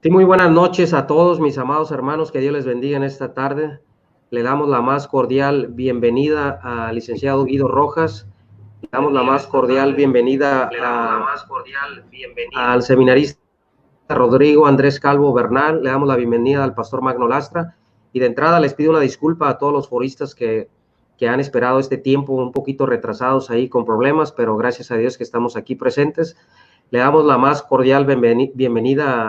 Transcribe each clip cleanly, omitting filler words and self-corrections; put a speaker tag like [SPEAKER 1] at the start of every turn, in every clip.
[SPEAKER 1] Sí, muy buenas noches a todos mis amados hermanos, que Dios les bendiga en esta tarde. Le damos la más cordial bienvenida al licenciado Guido Rojas, le damos la más cordial bienvenida al seminarista Rodrigo Andrés Calvo Bernal, le damos la bienvenida al pastor Magno Lastra, y de entrada les pido una disculpa a todos los foristas que han esperado este tiempo un poquito retrasados ahí con problemas, pero gracias a Dios que estamos aquí presentes. Le damos la más cordial bienvenida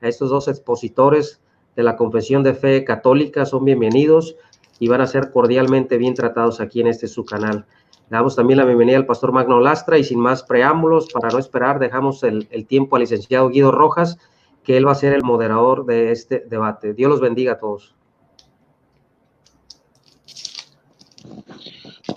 [SPEAKER 1] a estos dos expositores de la Confesión de Fe Católica. Son bienvenidos y van a ser cordialmente bien tratados aquí en su canal. Le damos también la bienvenida al pastor Magno Lastra, y sin más preámbulos, para no esperar, dejamos el tiempo al licenciado Guido Rojas, que él va a ser el moderador de este debate. Dios los bendiga a todos.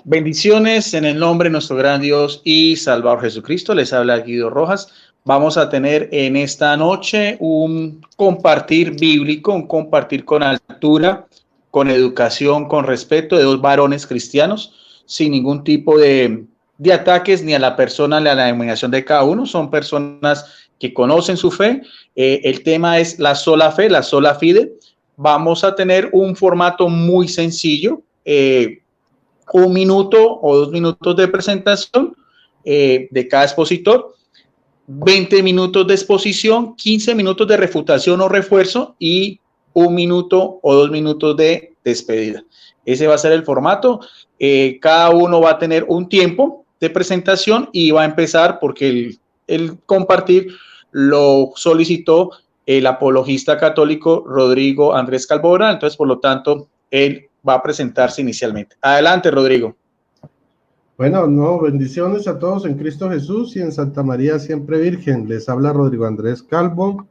[SPEAKER 2] Bendiciones en el nombre de nuestro gran Dios y Salvador Jesucristo. Les habla Guido Rojas. Vamos a tener en esta noche un compartir bíblico, un compartir con altura, con educación, con respeto de dos varones cristianos, sin ningún tipo de ataques ni a la persona ni a la denominación de cada uno. Son personas que conocen su fe. El tema es la sola fe, la sola fide. Vamos a tener un formato muy sencillo. 1 minuto o 2 minutos de presentación de cada expositor, 20 minutos de exposición, 15 minutos de refutación o refuerzo y 1 minuto o 2 minutos de despedida. Ese va a ser el formato. Cada uno va a tener un tiempo de presentación y va a empezar porque el compartir lo solicitó el apologista católico Rodrigo Andrés Calvo Bernal. Entonces, por lo tanto, él va a presentarse inicialmente. Adelante, Rodrigo.
[SPEAKER 3] Bueno, bendiciones a todos en Cristo Jesús y en Santa María Siempre Virgen. Les habla Rodrigo Andrés Calvo,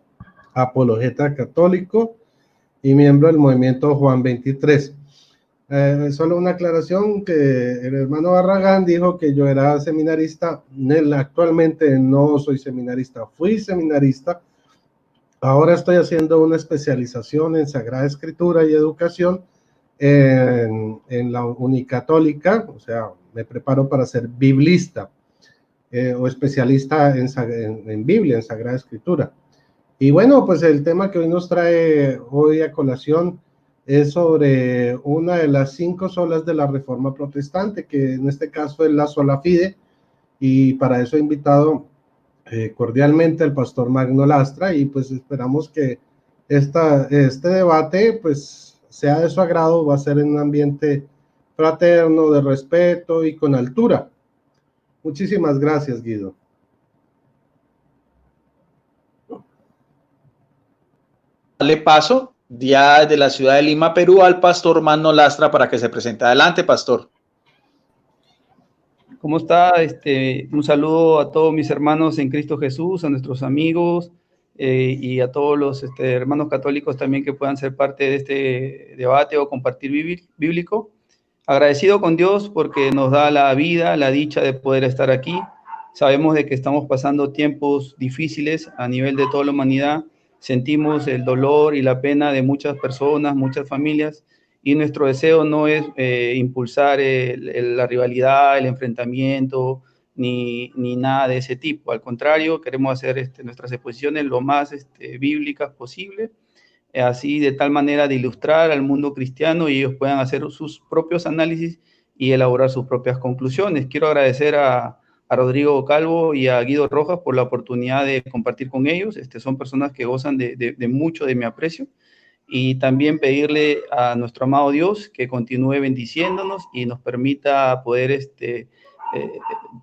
[SPEAKER 3] apologeta católico y miembro del movimiento Juan 23. Solo una aclaración, que el hermano Barragán dijo que yo era seminarista. Actualmente no soy seminarista, fui seminarista. Ahora estoy haciendo una especialización en Sagrada Escritura y Educación en la Unicatólica, o sea, me preparo para ser biblista o especialista en Biblia, en Sagrada Escritura. Y bueno, pues el tema que hoy nos trae hoy a colación es sobre una de las 5 solas de la Reforma Protestante, que en este caso es la sola fide, y para eso he invitado cordialmente al pastor Magno Lastra, y pues esperamos que este debate pues sea de su agrado. Va a ser en un ambiente fraterno, de respeto y con altura. Muchísimas gracias, Guido.
[SPEAKER 2] Dale paso ya desde la ciudad de Lima, Perú, al pastor Magno Lastra para que se presente. Adelante, pastor.
[SPEAKER 4] ¿Cómo está? Un saludo a todos mis hermanos en Cristo Jesús, a nuestros amigos y a todos los hermanos católicos también que puedan ser parte de este debate o compartir bíblico. Agradecido con Dios porque nos da la vida, la dicha de poder estar aquí. Sabemos de que estamos pasando tiempos difíciles a nivel de toda la humanidad. Sentimos el dolor y la pena de muchas personas, muchas familias, y nuestro deseo no es impulsar la rivalidad, el enfrentamiento, ni nada de ese tipo. Al contrario, queremos hacer nuestras exposiciones lo más bíblicas posible, así de tal manera de ilustrar al mundo cristiano y ellos puedan hacer sus propios análisis y elaborar sus propias conclusiones. Quiero agradecer a Rodrigo Calvo y a Guido Rojas por la oportunidad de compartir con ellos. Son personas que gozan de mucho de mi aprecio. Y también pedirle a nuestro amado Dios que continúe bendiciéndonos y nos permita poder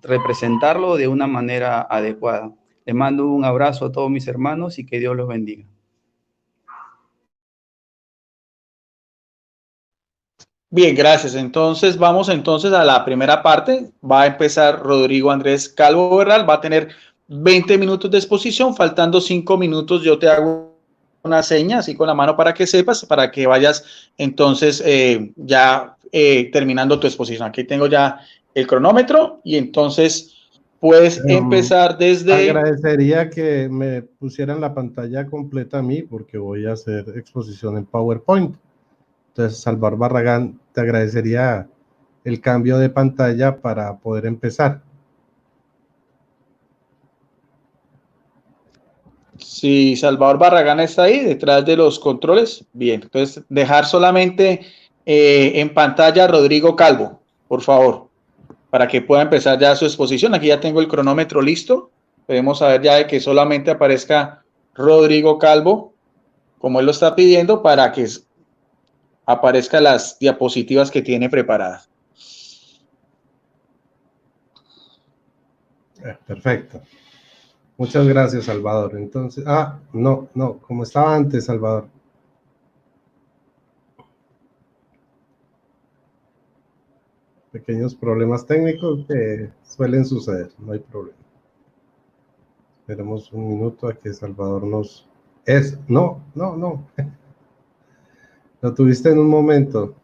[SPEAKER 4] representarlo de una manera adecuada. Les mando un abrazo a todos mis hermanos y que Dios los bendiga.
[SPEAKER 2] Bien, gracias. Entonces, vamos entonces a la primera parte. Va a empezar Rodrigo Andrés Calvo Bernal. Va a tener 20 minutos de exposición. Faltando 5 minutos, yo te hago una seña así con la mano para que sepas, para que vayas entonces terminando tu exposición. Aquí tengo ya el cronómetro y entonces puedes empezar desde...
[SPEAKER 3] Agradecería que me pusieran la pantalla completa a mí porque voy a hacer exposición en PowerPoint. Entonces, Salvador Barragán, te agradecería el cambio de pantalla para poder empezar.
[SPEAKER 2] Si Salvador Barragán está ahí, detrás de los controles, bien. Entonces, dejar solamente en pantalla a Rodrigo Calvo, por favor, para que pueda empezar ya su exposición. Aquí ya tengo el cronómetro listo. Podemos saber ya de que solamente aparezca Rodrigo Calvo, como él lo está pidiendo, para que aparezcan las diapositivas que tiene preparadas.
[SPEAKER 3] Perfecto. Muchas gracias, Salvador. Entonces, no, como estaba antes, Salvador. Pequeños problemas técnicos que suelen suceder, no hay problema. Esperemos un minuto a que Salvador nos... No. Lo tuviste en un momento.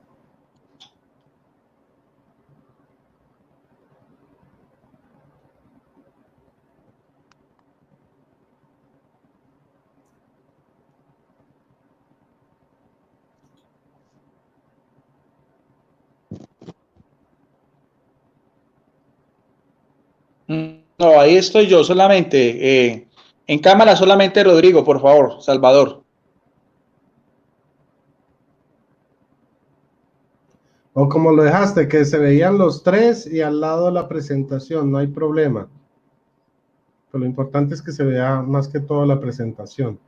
[SPEAKER 2] No, ahí estoy yo solamente. En cámara solamente Rodrigo, por favor, Salvador.
[SPEAKER 3] O como lo dejaste, que se veían los tres y al lado la presentación, no hay problema. Pero lo importante es que se vea más que todo la presentación.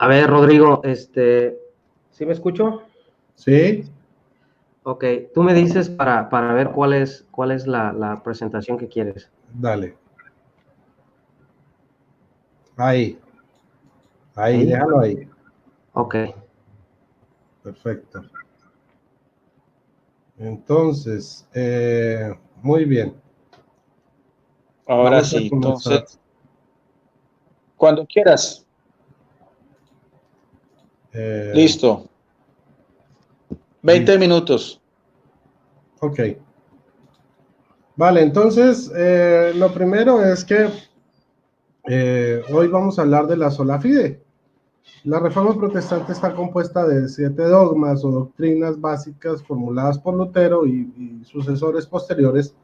[SPEAKER 1] A ver, Rodrigo, ¿sí me escucho?
[SPEAKER 3] ¿Sí?
[SPEAKER 1] Ok, tú me dices para ver cuál es la presentación que quieres.
[SPEAKER 3] Dale. Ahí, déjalo ahí.
[SPEAKER 1] Ok.
[SPEAKER 3] Perfecto. Entonces, muy bien.
[SPEAKER 2] Ahora
[SPEAKER 3] Vamos a
[SPEAKER 2] sí,
[SPEAKER 3] comenzar.
[SPEAKER 2] entonces, cuando quieras. Listo. 20 minutos.
[SPEAKER 3] Ok. Vale, entonces, lo primero es que hoy vamos a hablar de la sola fide. La Reforma Protestante está compuesta de 7 dogmas o doctrinas básicas formuladas por Lutero y sucesores posteriores,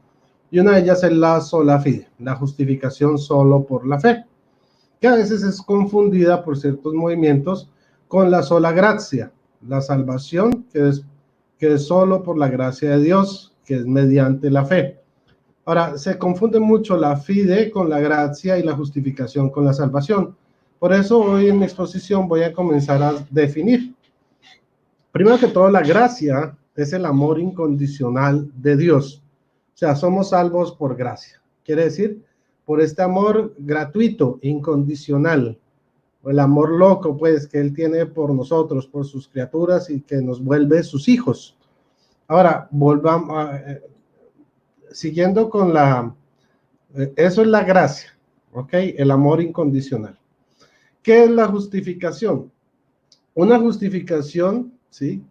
[SPEAKER 3] y una de ellas es la sola fide, la justificación solo por la fe, que a veces es confundida por ciertos movimientos con la sola gracia, la salvación que es solo por la gracia de Dios, que es mediante la fe. Ahora, se confunde mucho la fide con la gracia y la justificación con la salvación. Por eso hoy en mi exposición voy a comenzar a definir. Primero que todo, la gracia es el amor incondicional de Dios. O sea, somos salvos por gracia. Quiere decir, por este amor gratuito, incondicional, el amor loco, pues, que Él tiene por nosotros, por sus criaturas y que nos vuelve sus hijos. Ahora, volvamos, siguiendo con eso es la gracia, ¿ok? El amor incondicional. ¿Qué es la justificación? Una justificación, ¿sí?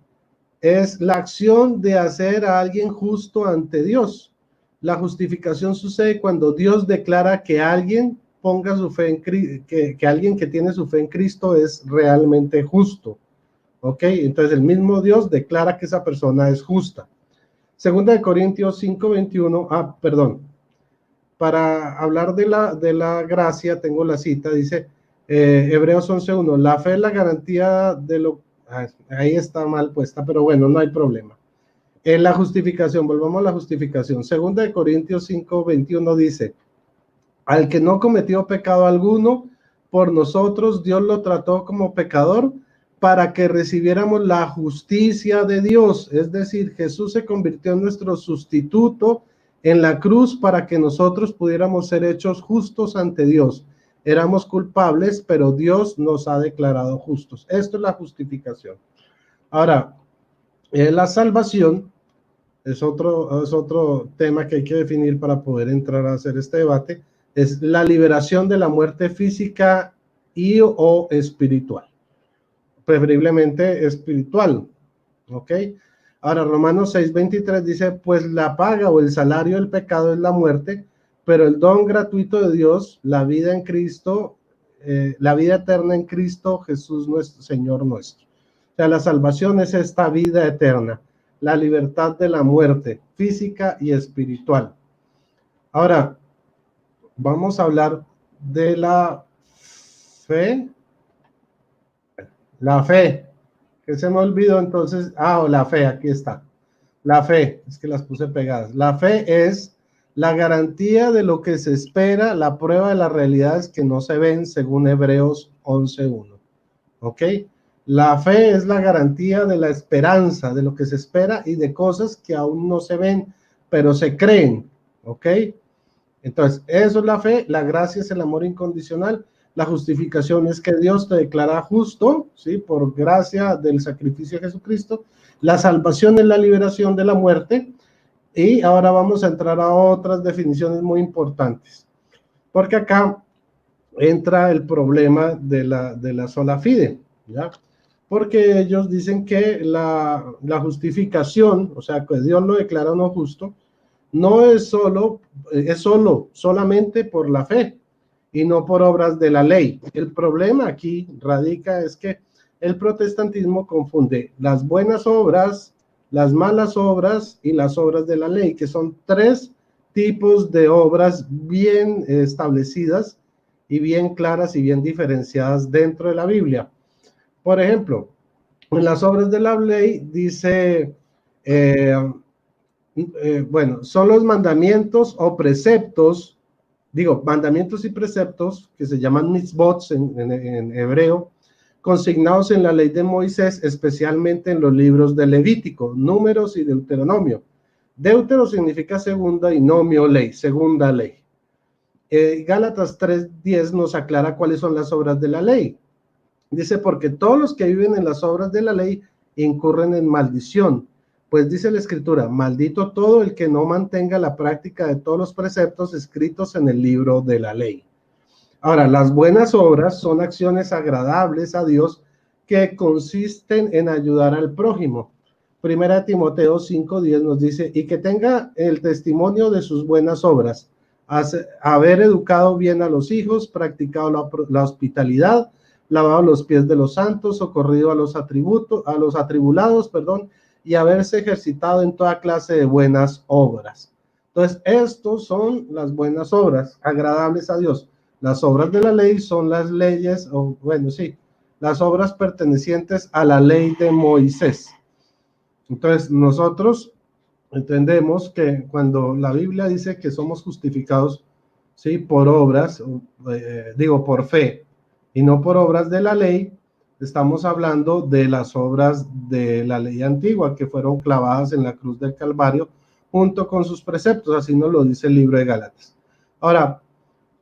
[SPEAKER 3] Es la acción de hacer a alguien justo ante Dios. La justificación sucede cuando Dios declara que alguien ponga su fe en Cristo, que alguien que tiene su fe en Cristo es realmente justo. ¿Ok? Entonces el mismo Dios declara que esa persona es justa. Segunda de Corintios 5:21, perdón. Para hablar de la gracia, tengo la cita, dice Hebreos 11:1, la fe es la garantía de lo... ahí está mal puesta, pero bueno, no hay problema. En la justificación, volvamos a la justificación. Segunda de Corintios 5:21 dice, al que no cometió pecado alguno, por nosotros Dios lo trató como pecador para que recibiéramos la justicia de Dios. Es decir, Jesús se convirtió en nuestro sustituto en la cruz para que nosotros pudiéramos ser hechos justos ante Dios. Éramos culpables, pero Dios nos ha declarado justos. Esto es la justificación. Ahora, la salvación es otro tema que hay que definir para poder entrar a hacer este debate. Es la liberación de la muerte física y o espiritual. Preferiblemente espiritual. ¿Ok? Ahora, Romanos 6:23 dice, pues la paga o el salario del pecado es la muerte, pero el don gratuito de Dios, la vida en Cristo, la vida eterna en Cristo Jesús, nuestro Señor nuestro. O sea, la salvación es esta vida eterna, la libertad de la muerte física y espiritual. Ahora, vamos a hablar de la fe. La fe, que se me olvidó entonces. La fe, aquí está. La fe, es que las puse pegadas. La fe es la garantía de lo que se espera, la prueba de las realidades que no se ven, según Hebreos 11:1. ¿Ok? La fe es la garantía de la esperanza, de lo que se espera y de cosas que aún no se ven, pero se creen. ¿Ok? Entonces, eso es la fe. La gracia es el amor incondicional. La justificación es que Dios te declara justo, ¿sí? Por gracia del sacrificio de Jesucristo. La salvación es la liberación de la muerte. Y ahora vamos a entrar a otras definiciones muy importantes. Porque acá entra el problema de la sola fide, ¿ya? Porque ellos dicen que la justificación, o sea, que Dios lo declara no justo, no es solamente por la fe y no por obras de la ley. El problema aquí radica es que el protestantismo confunde las buenas obras, las malas obras y las obras de la ley, que son tres tipos de obras bien establecidas y bien claras y bien diferenciadas dentro de la Biblia. Por ejemplo, en las obras de la ley dice, son los mandamientos o preceptos, mandamientos y preceptos que se llaman mitzvot en hebreo, consignados en la ley de Moisés, especialmente en los libros de Levítico, Números y Deuteronomio. Deutero significa segunda y nomio ley, segunda ley. Gálatas 3:10 nos aclara cuáles son las obras de la ley. Dice, porque todos los que viven en las obras de la ley incurren en maldición. Pues dice la Escritura, maldito todo el que no mantenga la práctica de todos los preceptos escritos en el libro de la ley. Ahora, las buenas obras son acciones agradables a Dios que consisten en ayudar al prójimo. Primera Timoteo 5:10 nos dice, y que tenga el testimonio de sus buenas obras, haber educado bien a los hijos, practicado la hospitalidad, lavado los pies de los santos, socorrido a los atribulados, y haberse ejercitado en toda clase de buenas obras. Entonces, estos son las buenas obras, agradables a Dios. Las obras de la ley son las leyes, las obras pertenecientes a la ley de Moisés. Entonces, nosotros entendemos que cuando la Biblia dice que somos justificados, ¿sí?, por obras, por fe, y no por obras de la ley, estamos hablando de las obras de la ley antigua que fueron clavadas en la cruz del Calvario junto con sus preceptos, así nos lo dice el libro de Gálatas. Ahora,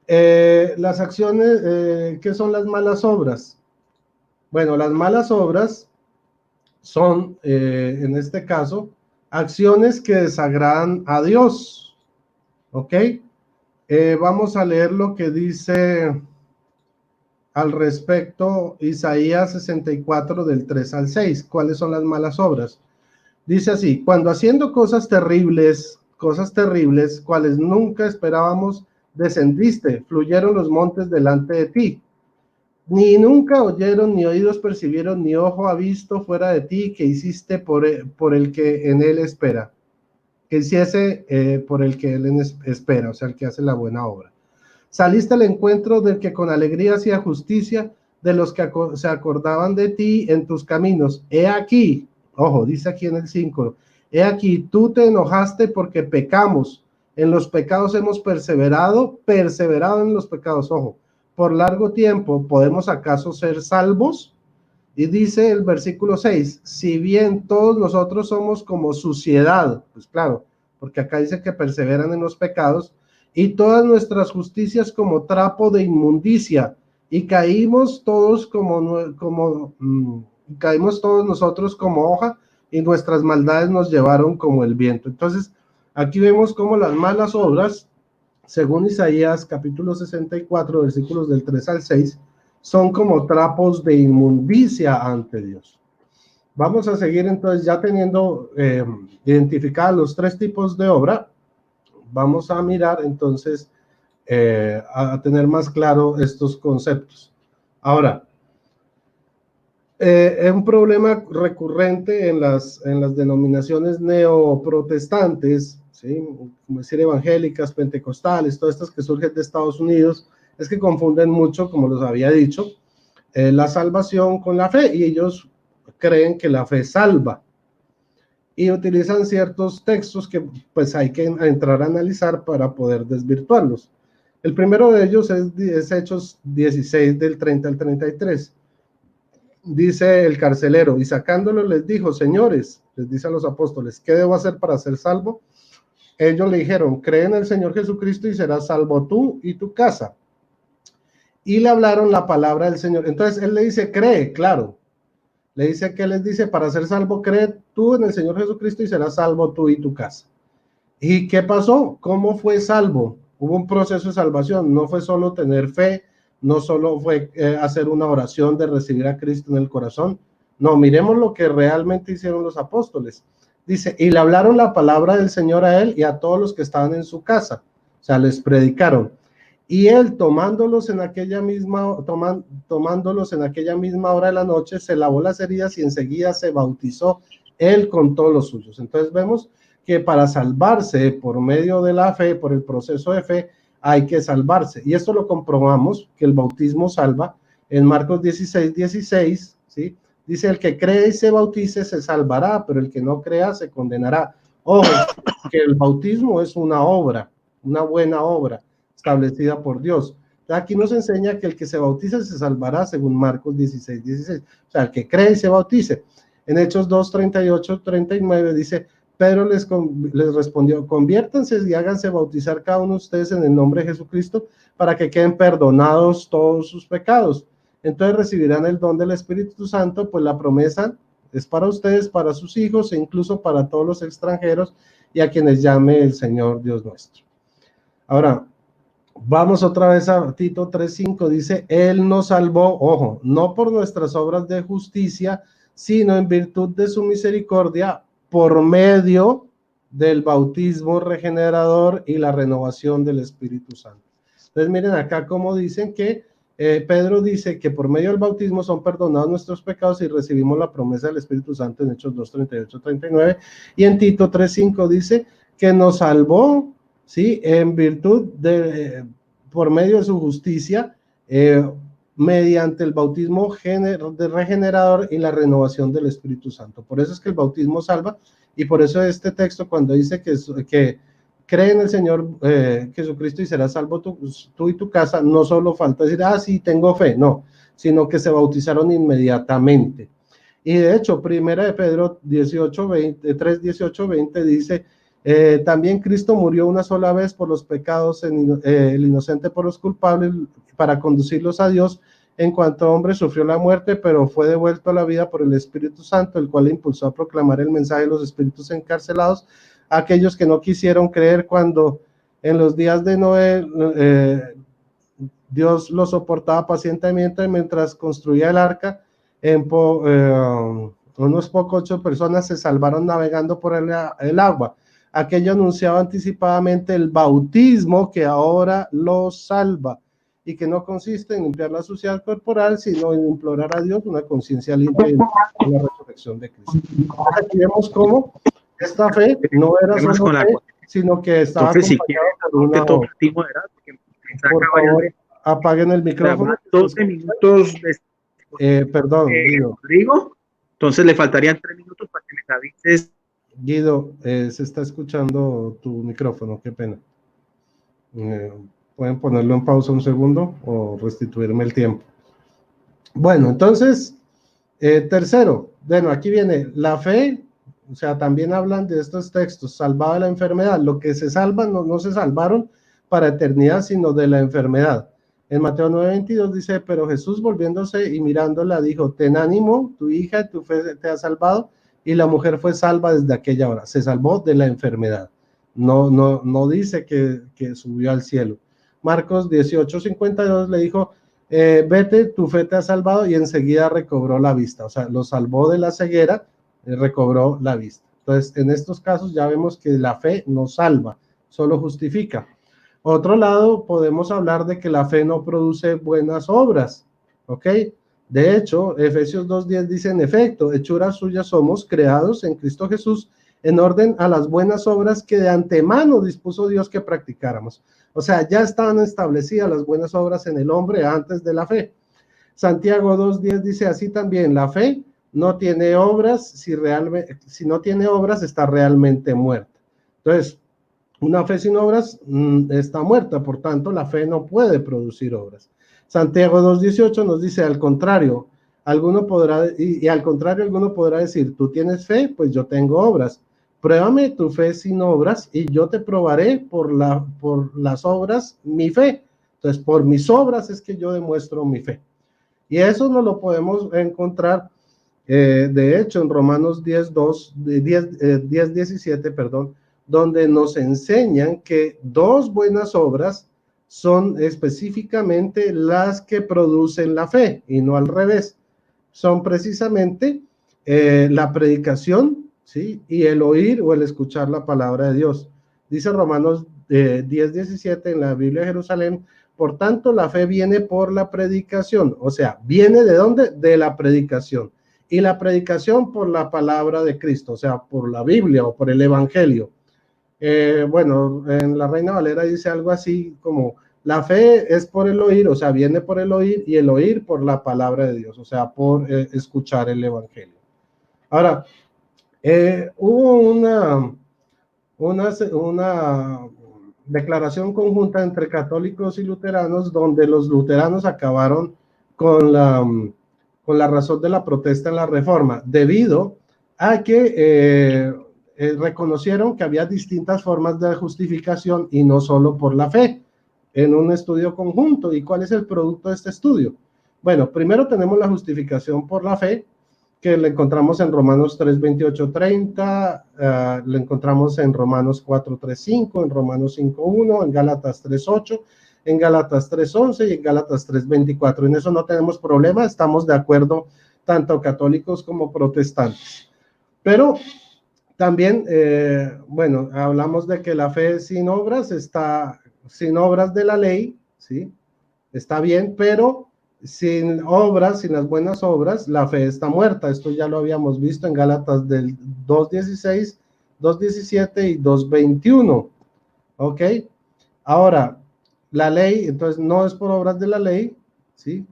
[SPEAKER 3] las acciones, ¿qué son las malas obras? Bueno, las malas obras son, en este caso, acciones que desagradan a Dios, ¿ok? Vamos a leer lo que dice al respecto Isaías 64 del 3 al 6. ¿Cuáles son las malas obras? Dice así, cuando haciendo cosas terribles, cuales nunca esperábamos, descendiste, fluyeron los montes delante de ti. Ni nunca oyeron, ni oídos percibieron, ni ojo ha visto fuera de ti, que hiciste por el que en él espera. Que hiciese por el que él espera, o sea, el que hace la buena obra. Saliste al encuentro del que con alegría hacía justicia, de los que se acordaban de ti en tus caminos. He aquí, ojo, dice aquí en el 5, he aquí, tú te enojaste porque pecamos. En los pecados hemos perseverado en los pecados, ojo. Por largo tiempo, ¿podemos acaso ser salvos? Y dice el versículo 6, si bien todos nosotros somos como suciedad, pues claro, porque acá dice que perseveran en los pecados, y todas nuestras justicias como trapo de inmundicia, y caímos todos nosotros como hoja, y nuestras maldades nos llevaron como el viento. Entonces, aquí vemos cómo las malas obras, según Isaías capítulo 64, versículos del 3 al 6, son como trapos de inmundicia ante Dios. Vamos a seguir entonces, ya teniendo identificados los tres tipos de obra, vamos a mirar entonces a tener más claro estos conceptos. Ahora, es un problema recurrente en las denominaciones neoprotestantes, ¿sí? Como decir evangélicas, pentecostales, todas estas que surgen de Estados Unidos, es que confunden mucho, como los había dicho, la salvación con la fe, y ellos creen que la fe salva, y utilizan ciertos textos que pues hay que entrar a analizar para poder desvirtuarlos. El primero de ellos es Hechos 16 del 30 al 33. Dice el carcelero, y sacándolo les dijo, señores, les dice a los apóstoles, ¿qué debo hacer para ser salvo? Ellos le dijeron, cree en el Señor Jesucristo y serás salvo tú y tu casa. Y le hablaron la palabra del Señor. Entonces él le dice, cree, claro. Le dice que les dice, para ser salvo, cree tú en el Señor Jesucristo y serás salvo tú y tu casa. ¿Y qué pasó? ¿Cómo fue salvo? Hubo un proceso de salvación, no fue solo tener fe, no solo fue hacer una oración de recibir a Cristo en el corazón. No, miremos lo que realmente hicieron los apóstoles. Dice, y le hablaron la palabra del Señor a él y a todos los que estaban en su casa. O sea, les predicaron. Y él, tomándolos en aquella misma hora de la noche, se lavó las heridas y enseguida se bautizó él con todos los suyos. Entonces vemos que para salvarse por medio de la fe, por el proceso de fe, hay que salvarse. Y esto lo comprobamos, que el bautismo salva. En Marcos 16, ¿sí? Dice, el que cree y se bautice se salvará, pero el que no crea se condenará. Ojo, que el bautismo es una obra, una buena obra, establecida por Dios. Aquí nos enseña que el que se bautice se salvará, según Marcos 16. O sea, el que cree y se bautice. En Hechos 2, 38, 39 dice, Pedro les respondió, conviértanse y háganse bautizar cada uno de ustedes en el nombre de Jesucristo para que queden perdonados todos sus pecados. Entonces recibirán el don del Espíritu Santo, pues la promesa es para ustedes, para sus hijos e incluso para todos los extranjeros y a quienes llame el Señor Dios nuestro. Ahora, vamos otra vez a Tito 3:5, dice, Él nos salvó, ojo, no por nuestras obras de justicia, sino en virtud de su misericordia, por medio del bautismo regenerador y la renovación del Espíritu Santo. Entonces miren acá cómo dicen que Pedro dice que por medio del bautismo son perdonados nuestros pecados y recibimos la promesa del Espíritu Santo en Hechos 2, 38, 39, y en Tito 3:5 dice que nos salvó, ¿sí? En virtud de, por medio de su justicia, mediante el bautismo regenerador y la renovación del Espíritu Santo. Por eso es que el bautismo salva, y por eso este texto cuando dice que cree en el Señor Jesucristo y serás salvo tú y tu casa, no solo falta decir, sí, tengo fe, no, sino que se bautizaron inmediatamente. Y de hecho, primera de Pedro 3:18-20 dice, también Cristo murió una sola vez por los pecados, el inocente por los culpables, para conducirlos a Dios. En cuanto hombre sufrió la muerte, pero fue devuelto a la vida por el Espíritu Santo, el cual le impulsó a proclamar el mensaje de los espíritus encarcelados, a aquellos que no quisieron creer cuando en los días de Noé Dios lo soportaba pacientemente mientras construía el arca. Unos pocos 8 personas se salvaron navegando por el agua. Aquello anunciaba anticipadamente el bautismo que ahora los salva, y que no consiste en limpiar la suciedad corporal, sino en implorar a Dios una conciencia limpia en la resurrección de Cristo. Aquí vemos cómo esta fe no era solo fe, sino que estaba acompañada por una obra. Por favor, apaguen el micrófono.
[SPEAKER 2] 12 minutos.
[SPEAKER 3] Perdón, Guido.
[SPEAKER 2] Rodrigo, entonces le faltarían 3 minutos para que me avises.
[SPEAKER 3] Guido, se está escuchando tu micrófono, qué pena. Pueden ponerlo en pausa un segundo o restituirme el tiempo. Bueno, entonces, tercero, bueno, aquí viene la fe, o sea, también hablan de estos textos, salvaba de la enfermedad. Lo que se salvan, no se salvaron para eternidad, sino de la enfermedad. En Mateo 9:22 dice, pero Jesús volviéndose y mirándola dijo, ten ánimo, tu hija, tu fe te ha salvado, y la mujer fue salva desde aquella hora. Se salvó de la enfermedad. No dice que subió al cielo. Marcos 18:52 le dijo, vete, tu fe te ha salvado, y enseguida recobró la vista. O sea, lo salvó de la ceguera, recobró la vista. Entonces, en estos casos ya vemos que la fe no salva, solo justifica. Otro lado, podemos hablar de que la fe no produce buenas obras, ¿ok? De hecho, Efesios 2:10 dice, en efecto, hechuras suyas somos, creados en Cristo Jesús, en orden a las buenas obras que de antemano dispuso Dios que practicáramos. O sea, ya estaban establecidas las buenas obras en el hombre antes de la fe. Santiago 2:10 dice, así también la fe no tiene obras, si no tiene obras está realmente muerta. Entonces, una fe sin obras está muerta, por tanto la fe no puede producir obras. Santiago 2:18 nos dice, al contrario, alguno podrá decir, tú tienes fe, pues yo tengo obras. Pruébame tu fe sin obras y yo te probaré por las obras mi fe. Entonces, por mis obras es que yo demuestro mi fe. Y eso no lo podemos encontrar, de hecho, en Romanos 10:17, donde nos enseñan que dos buenas obras son específicamente las que producen la fe y no al revés. Son precisamente la predicación, ¿sí? Y el oír o el escuchar la palabra de Dios. Dice Romanos 10:17 en la Biblia de Jerusalén, por tanto la fe viene por la predicación, o sea, ¿viene de dónde? De la predicación. Y la predicación por la palabra de Cristo, o sea, por la Biblia o por el Evangelio. Bueno, en la Reina Valera dice algo así como, la fe es por el oír, o sea, viene por el oír, y el oír por la palabra de Dios, o sea, por escuchar el Evangelio. Ahora, hubo una declaración conjunta entre católicos y luteranos, donde los luteranos acabaron con la razón de la protesta en la Reforma, debido a que reconocieron que había distintas formas de justificación y no solo por la fe, en un estudio conjunto. ¿Y cuál es el producto de este estudio? Bueno, primero tenemos la justificación por la fe, que le encontramos en Romanos 3:28-30, le encontramos en Romanos 4:3-5, en Romanos 5:1, en Gálatas 3:8, en Gálatas 3:11 y en Gálatas 3:24. En eso no tenemos problema, estamos de acuerdo tanto católicos como protestantes. Pero también, bueno, hablamos de que la fe sin obras está, sin obras de la ley, ¿sí? Está bien, pero sin obras, sin las buenas obras, la fe está muerta. Esto ya lo habíamos visto en Gálatas del 2:16, 2:17 y 2:21. ¿Ok? Ahora, la ley, entonces, no es por obras de la ley, ¿sí?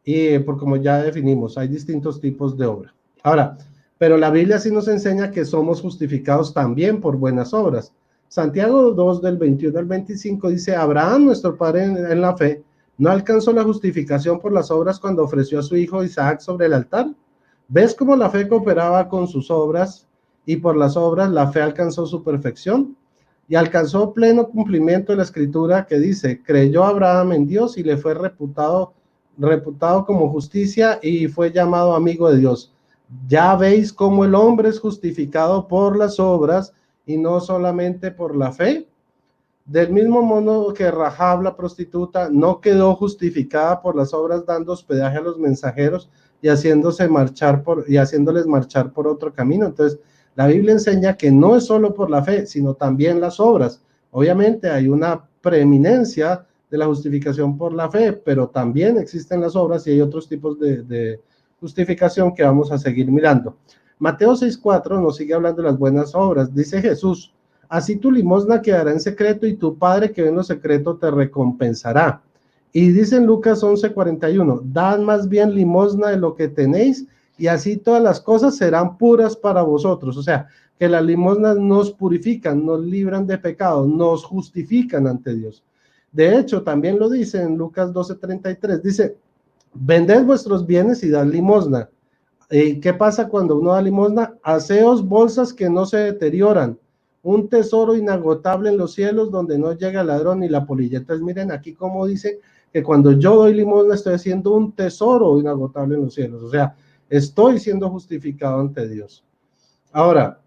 [SPEAKER 3] Y por como ya definimos, hay distintos tipos de obra. Ahora, pero la Biblia sí nos enseña que somos justificados también por buenas obras. Santiago 2, del 21 al 25, dice, Abraham, nuestro padre en la fe, ¿no alcanzó la justificación por las obras cuando ofreció a su hijo Isaac sobre el altar? ¿Ves cómo la fe cooperaba con sus obras, y por las obras la fe alcanzó su perfección? Y alcanzó pleno cumplimiento de la escritura que dice, creyó Abraham en Dios y le fue reputado como justicia y fue llamado amigo de Dios. Ya veis cómo el hombre es justificado por las obras y no solamente por la fe. Del mismo modo que Rahab la prostituta no quedó justificada por las obras dando hospedaje a los mensajeros y haciéndoles marchar por otro camino. Entonces, la Biblia enseña que no es solo por la fe, sino también las obras. Obviamente hay una preeminencia de la justificación por la fe, pero también existen las obras y hay otros tipos de justificación que vamos a seguir mirando. Mateo 6:4 nos sigue hablando de las buenas obras. Dice Jesús, así tu limosna quedará en secreto y tu Padre que ve en lo secreto te recompensará. Y dice en Lucas 11:41, dad más bien limosna de lo que tenéis y así todas las cosas serán puras para vosotros. O sea, que las limosnas nos purifican, nos libran de pecado, nos justifican ante Dios. De hecho, también lo dice en Lucas 12:33, dice, vended vuestros bienes y dad limosna. ¿Qué pasa cuando uno da limosna? Haceos bolsas que no se deterioran, un tesoro inagotable en los cielos donde no llega el ladrón ni la polilla. Entonces miren aquí cómo dice que cuando yo doy limosna estoy haciendo un tesoro inagotable en los cielos, o sea, estoy siendo justificado ante Dios. Ahora,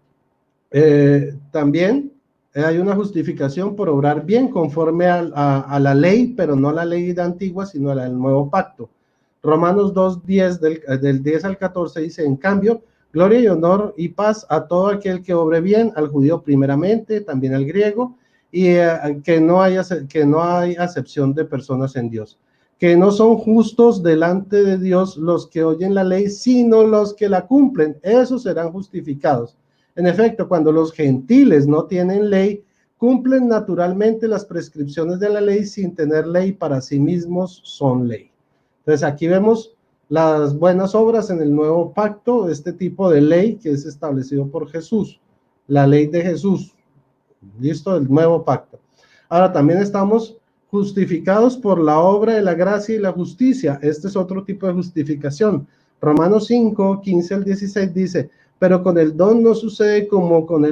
[SPEAKER 3] también hay una justificación por obrar bien conforme a la ley, pero no la ley antigua, sino la del nuevo pacto. Romanos 2:10, del 10 al 14 dice, en cambio, gloria y honor y paz a todo aquel que obre bien, al judío primeramente, también al griego, y que no hay acepción de personas en Dios, que no son justos delante de Dios los que oyen la ley, sino los que la cumplen, esos serán justificados. En efecto, cuando los gentiles no tienen ley, cumplen naturalmente las prescripciones de la ley, sin tener ley para sí mismos son ley. Entonces aquí vemos las buenas obras en el nuevo pacto, este tipo de ley que es establecido por Jesús, la ley de Jesús, listo, el nuevo pacto. Ahora también estamos justificados por la obra de la gracia y la justicia. Este es otro tipo de justificación. Romanos 5, 15 al 16 dice, pero con el don no sucede como con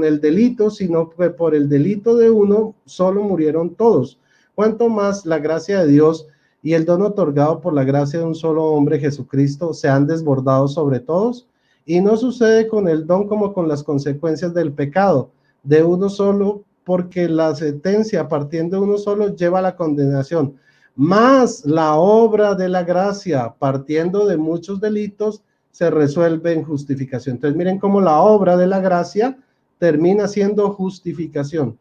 [SPEAKER 3] el delito, sino que por el delito de uno solo murieron todos. Cuanto más la gracia de Dios y el don otorgado por la gracia de un solo hombre, Jesucristo, se han desbordado sobre todos. Y no sucede con el don como con las consecuencias del pecado, de uno solo, porque la sentencia partiendo de uno solo lleva a la condenación. Más la obra de la gracia, partiendo de muchos delitos, se resuelve en justificación. Entonces miren cómo la obra de la gracia termina siendo justificación.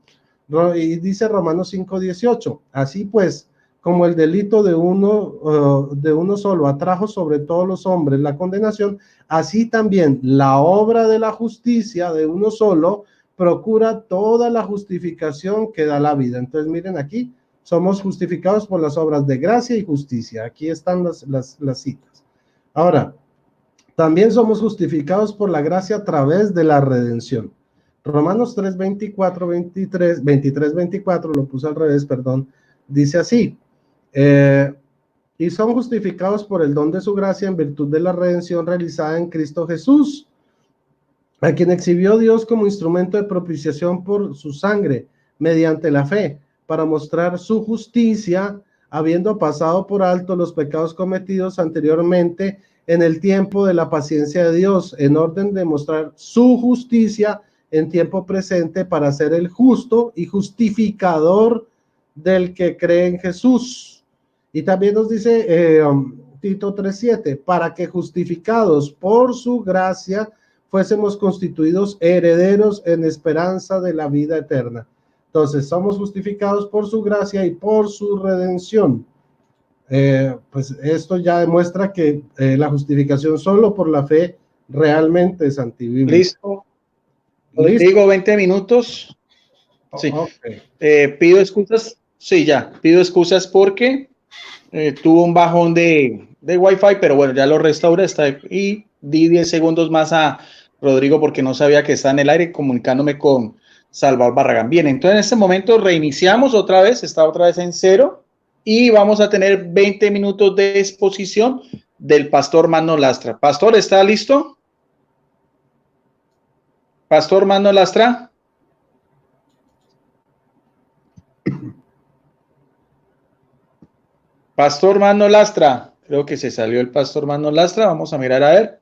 [SPEAKER 3] Y dice Romanos 5:18, así pues, como el delito de uno solo atrajo sobre todos los hombres la condenación, así también la obra de la justicia de uno solo procura toda la justificación que da la vida. Entonces miren aquí, somos justificados por las obras de gracia y justicia. Aquí están las citas. Ahora, también somos justificados por la gracia a través de la redención. Romanos 3, 24, 23, 24, lo puse al revés, perdón, dice así, y son justificados por el don de su gracia en virtud de la redención realizada en Cristo Jesús, a quien exhibió Dios como instrumento de propiciación por su sangre, mediante la fe, para mostrar su justicia, habiendo pasado por alto los pecados cometidos anteriormente en el tiempo de la paciencia de Dios, en orden de mostrar su justicia en tiempo presente para ser el justo y justificador del que cree en Jesús. Y también nos dice Tito 3:7, para que justificados por su gracia fuésemos constituidos herederos en esperanza de la vida eterna. Entonces, somos justificados por su gracia y por su redención. Pues esto ya demuestra que la justificación solo por la fe realmente es antibíblica.
[SPEAKER 2] Listo. Digo 20 minutos. Sí. Okay. Pido excusas. Sí, ya. Pido excusas porque tuvo un bajón de Wi-Fi, pero bueno, ya lo restauré. Y di 10 segundos más a Rodrigo porque no sabía que está en el aire comunicándome con Salvador Barragán. Bien, entonces en este momento reiniciamos otra vez. Está otra vez en cero. Y vamos a tener 20 minutos de exposición del pastor Magno Lastra. Pastor, ¿está listo? Pastor Magno Lastra. Pastor Magno Lastra. Creo que se salió el pastor Magno Lastra. Vamos a mirar a ver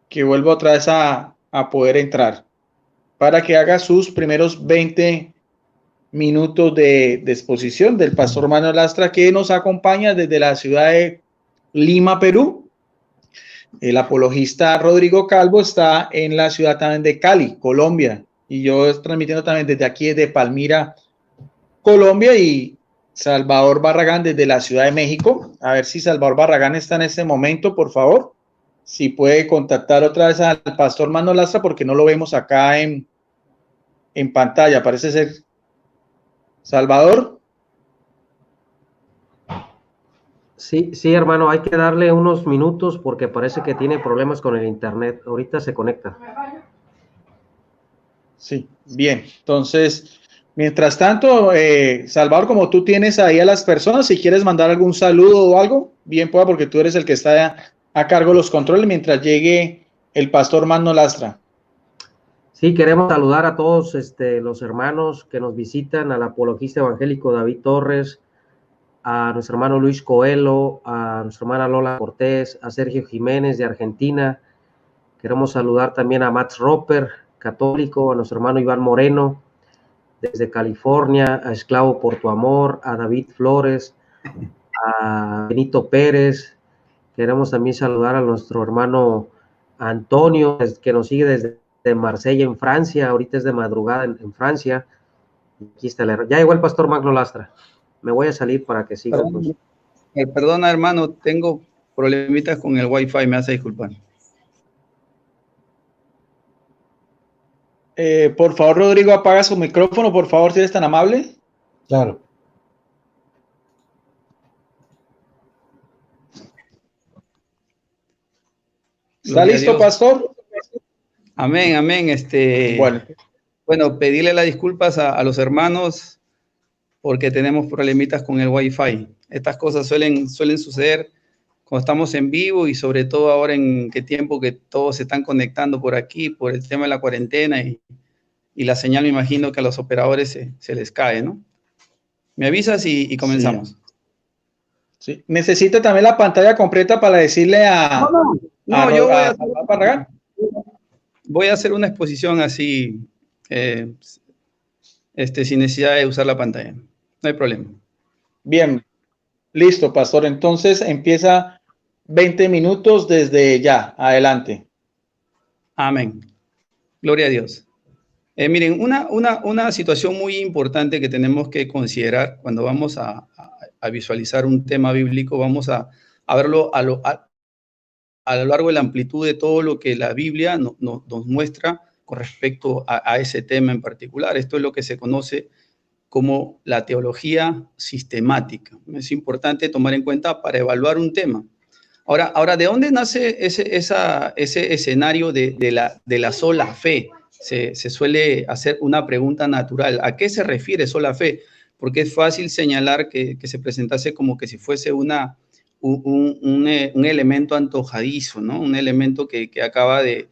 [SPEAKER 2] que vuelva otra vez a poder entrar para que haga sus primeros 20 minutos de exposición del pastor Magno Lastra, que nos acompaña desde la ciudad de Lima, Perú. El apologista Rodrigo Calvo está en la ciudad también de Cali, Colombia, y yo estoy transmitiendo también desde aquí, desde Palmira, Colombia, y Salvador Barragán desde la Ciudad de México. A ver si Salvador Barragán está en este momento, por favor, si puede contactar otra vez al pastor Magno Lastra, porque no lo vemos acá en pantalla, parece ser. Salvador.
[SPEAKER 1] Sí, hermano, hay que darle unos minutos porque parece que tiene problemas con el internet. Ahorita se conecta.
[SPEAKER 2] Sí, bien. Entonces, mientras tanto, Salvador, como tú tienes ahí a las personas, si quieres mandar algún saludo o algo, bien pueda, porque tú eres el que está a cargo de los controles mientras llegue el pastor Magno Lastra.
[SPEAKER 1] Sí, queremos saludar a todos los hermanos que nos visitan, al apologista evangélico David Torres, a nuestro hermano Luis Coelho, a nuestra hermana Lola Cortés, a Sergio Jiménez de Argentina. Queremos saludar también a Max Roper, católico, a nuestro hermano Iván Moreno, desde California, a Esclavo por tu Amor, a David Flores, a Benito Pérez. Queremos también saludar a nuestro hermano Antonio, que nos sigue desde Marsella, en Francia. Ahorita es de madrugada en Francia. Aquí está ya llegó el pastor Magno Lastra. Me voy a salir para que siga.
[SPEAKER 4] Perdona, hermano, tengo problemitas con el Wi-Fi, me hace disculpar.
[SPEAKER 2] Por favor, Rodrigo, apaga su micrófono, por favor, si eres tan amable.
[SPEAKER 3] Claro.
[SPEAKER 2] ¿Está listo, pastor?
[SPEAKER 4] Amén, amén. Bueno, pedirle las disculpas a los hermanos porque tenemos problemitas con el Wi-Fi. Estas cosas suelen suceder cuando estamos en vivo y sobre todo ahora en qué tiempo que todos se están conectando por aquí por el tema de la cuarentena y la señal, me imagino que a los operadores se les cae, ¿no? Me avisas y comenzamos.
[SPEAKER 2] Sí. ¿Necesita también la pantalla completa para decirle a...
[SPEAKER 4] No, yo voy a hacer una exposición así, sin necesidad de usar la pantalla. No hay problema.
[SPEAKER 2] Bien, listo, pastor. Entonces empieza 20 minutos desde ya. Adelante.
[SPEAKER 4] Amén. Gloria a Dios. Miren, una situación muy importante que tenemos que considerar cuando vamos a visualizar un tema bíblico, vamos a verlo a lo largo de la amplitud de todo lo que la Biblia nos muestra con respecto a ese tema en particular. Esto es lo que se conoce como la teología sistemática. Es importante tomar en cuenta para evaluar un tema. Ahora, ¿de dónde nace ese escenario de la sola fe? Se suele hacer una pregunta natural. ¿A qué se refiere sola fe? Porque es fácil señalar que se presentase como que si fuese un elemento antojadizo, ¿no? Un elemento que acaba de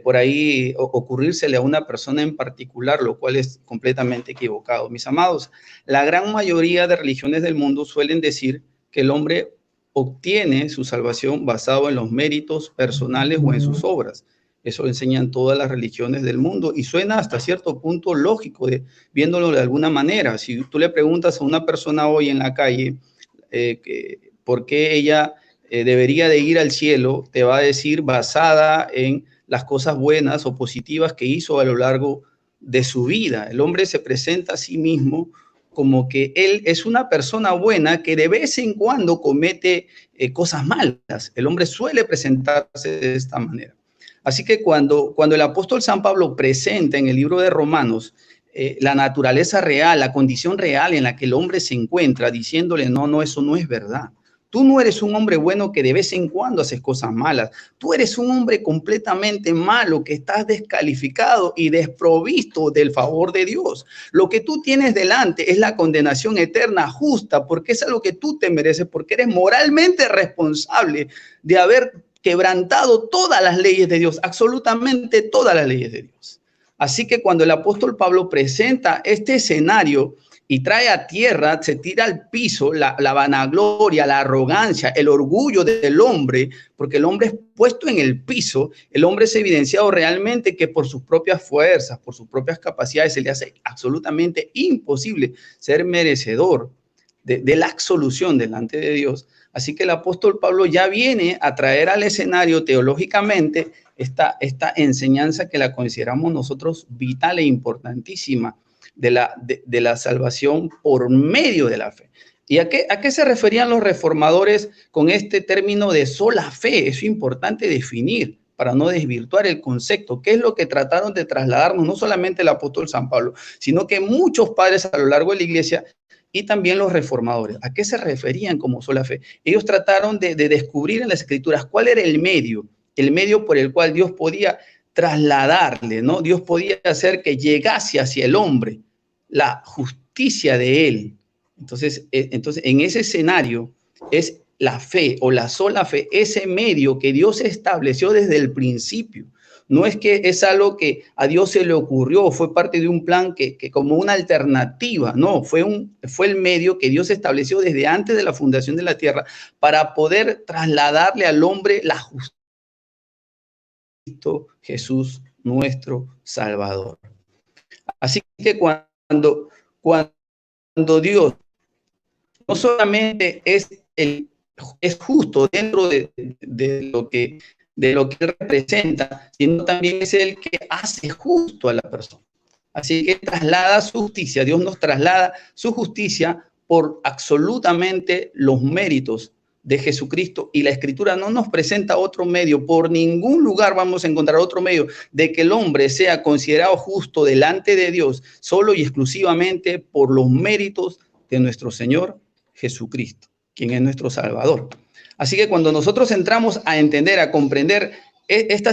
[SPEAKER 4] por ahí ocurrírsele a una persona en particular, lo cual es completamente equivocado. Mis amados, la gran mayoría de religiones del mundo suelen decir que el hombre obtiene su salvación basado en los méritos personales o en sus obras. Eso enseñan todas las religiones del mundo y suena hasta cierto punto lógico, viéndolo de alguna manera. Si tú le preguntas a una persona hoy en la calle por qué ella debería de ir al cielo, te va a decir basada en las cosas buenas o positivas que hizo a lo largo de su vida. El hombre se presenta a sí mismo como que él es una persona buena que de vez en cuando comete cosas malas. El hombre suele presentarse de esta manera. Así que cuando el apóstol San Pablo presenta en el libro de Romanos la naturaleza real, la condición real en la que el hombre se encuentra, diciéndole, no, eso no es verdad. Tú no eres un hombre bueno que de vez en cuando haces cosas malas. Tú eres un hombre completamente malo que estás descalificado y desprovisto del favor de Dios. Lo que tú tienes delante es la condenación eterna justa, porque es algo que tú te mereces, porque eres moralmente responsable de haber quebrantado todas las leyes de Dios, absolutamente todas las leyes de Dios. Así que cuando el apóstol Pablo presenta este escenario y trae a tierra, se tira al piso la vanagloria, la arrogancia, el orgullo del hombre, porque el hombre es puesto en el piso, el hombre es evidenciado realmente que por sus propias fuerzas, por sus propias capacidades, se le hace absolutamente imposible ser merecedor de la absolución delante de Dios. Así que el apóstol Pablo ya viene a traer al escenario teológicamente esta enseñanza que la consideramos nosotros vital e importantísima de la salvación por medio de la fe. ¿Y a qué se referían los reformadores con este término de sola fe? Es importante definir para no desvirtuar el concepto. ¿Qué es lo que trataron de trasladarnos? No solamente el apóstol San Pablo, sino que muchos padres a lo largo de la iglesia y también los reformadores. ¿A qué se referían como sola fe? Ellos trataron de descubrir en las escrituras cuál era el medio por el cual Dios podía trasladarle, ¿no? Dios podía hacer que llegase hacia el hombre la justicia de él. Entonces, en ese escenario es la fe o la sola fe, ese medio que Dios estableció desde el principio. No es que es algo que a Dios se le ocurrió o fue parte de un plan que como una alternativa, no, fue el medio que Dios estableció desde antes de la fundación de la tierra para poder trasladarle al hombre la justicia. Jesús, nuestro Salvador. Así que cuando cuando Dios no solamente es justo dentro de lo que representa, sino también es el que hace justo a la persona. Así que traslada su justicia, Dios nos traslada su justicia por absolutamente los méritos de Jesucristo, y la Escritura no nos presenta otro medio, por ningún lugar vamos a encontrar otro medio de que el hombre sea considerado justo delante de Dios, solo y exclusivamente por los méritos de nuestro Señor Jesucristo, quien es nuestro Salvador. Así que cuando nosotros entramos a entender, a comprender este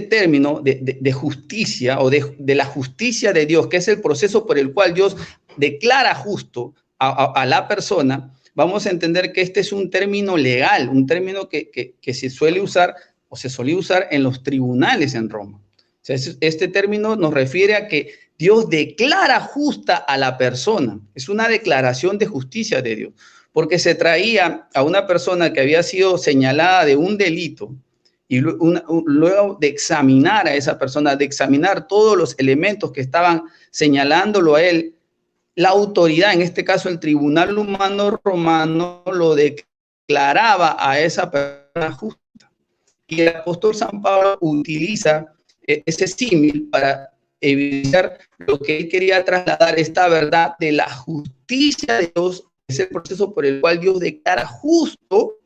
[SPEAKER 4] término de justicia, o de la justicia de Dios, que es el proceso por el cual Dios declara justo a la persona, vamos a entender que este es un término legal, un término que se suele usar o se solía usar en los tribunales en Roma. O sea, este término nos refiere a que Dios declara justa a la persona. Es una declaración de justicia de Dios, porque se traía a una persona que había sido señalada de un delito, y luego de examinar a esa persona, de examinar todos los elementos que estaban señalándolo a él, la autoridad, en este caso el tribunal humano romano, lo declaraba a esa persona justa. Y el apóstol San Pablo utiliza ese símil para evidenciar lo que él quería trasladar, esta verdad de la justicia de Dios, es el proceso por el cual Dios declara justo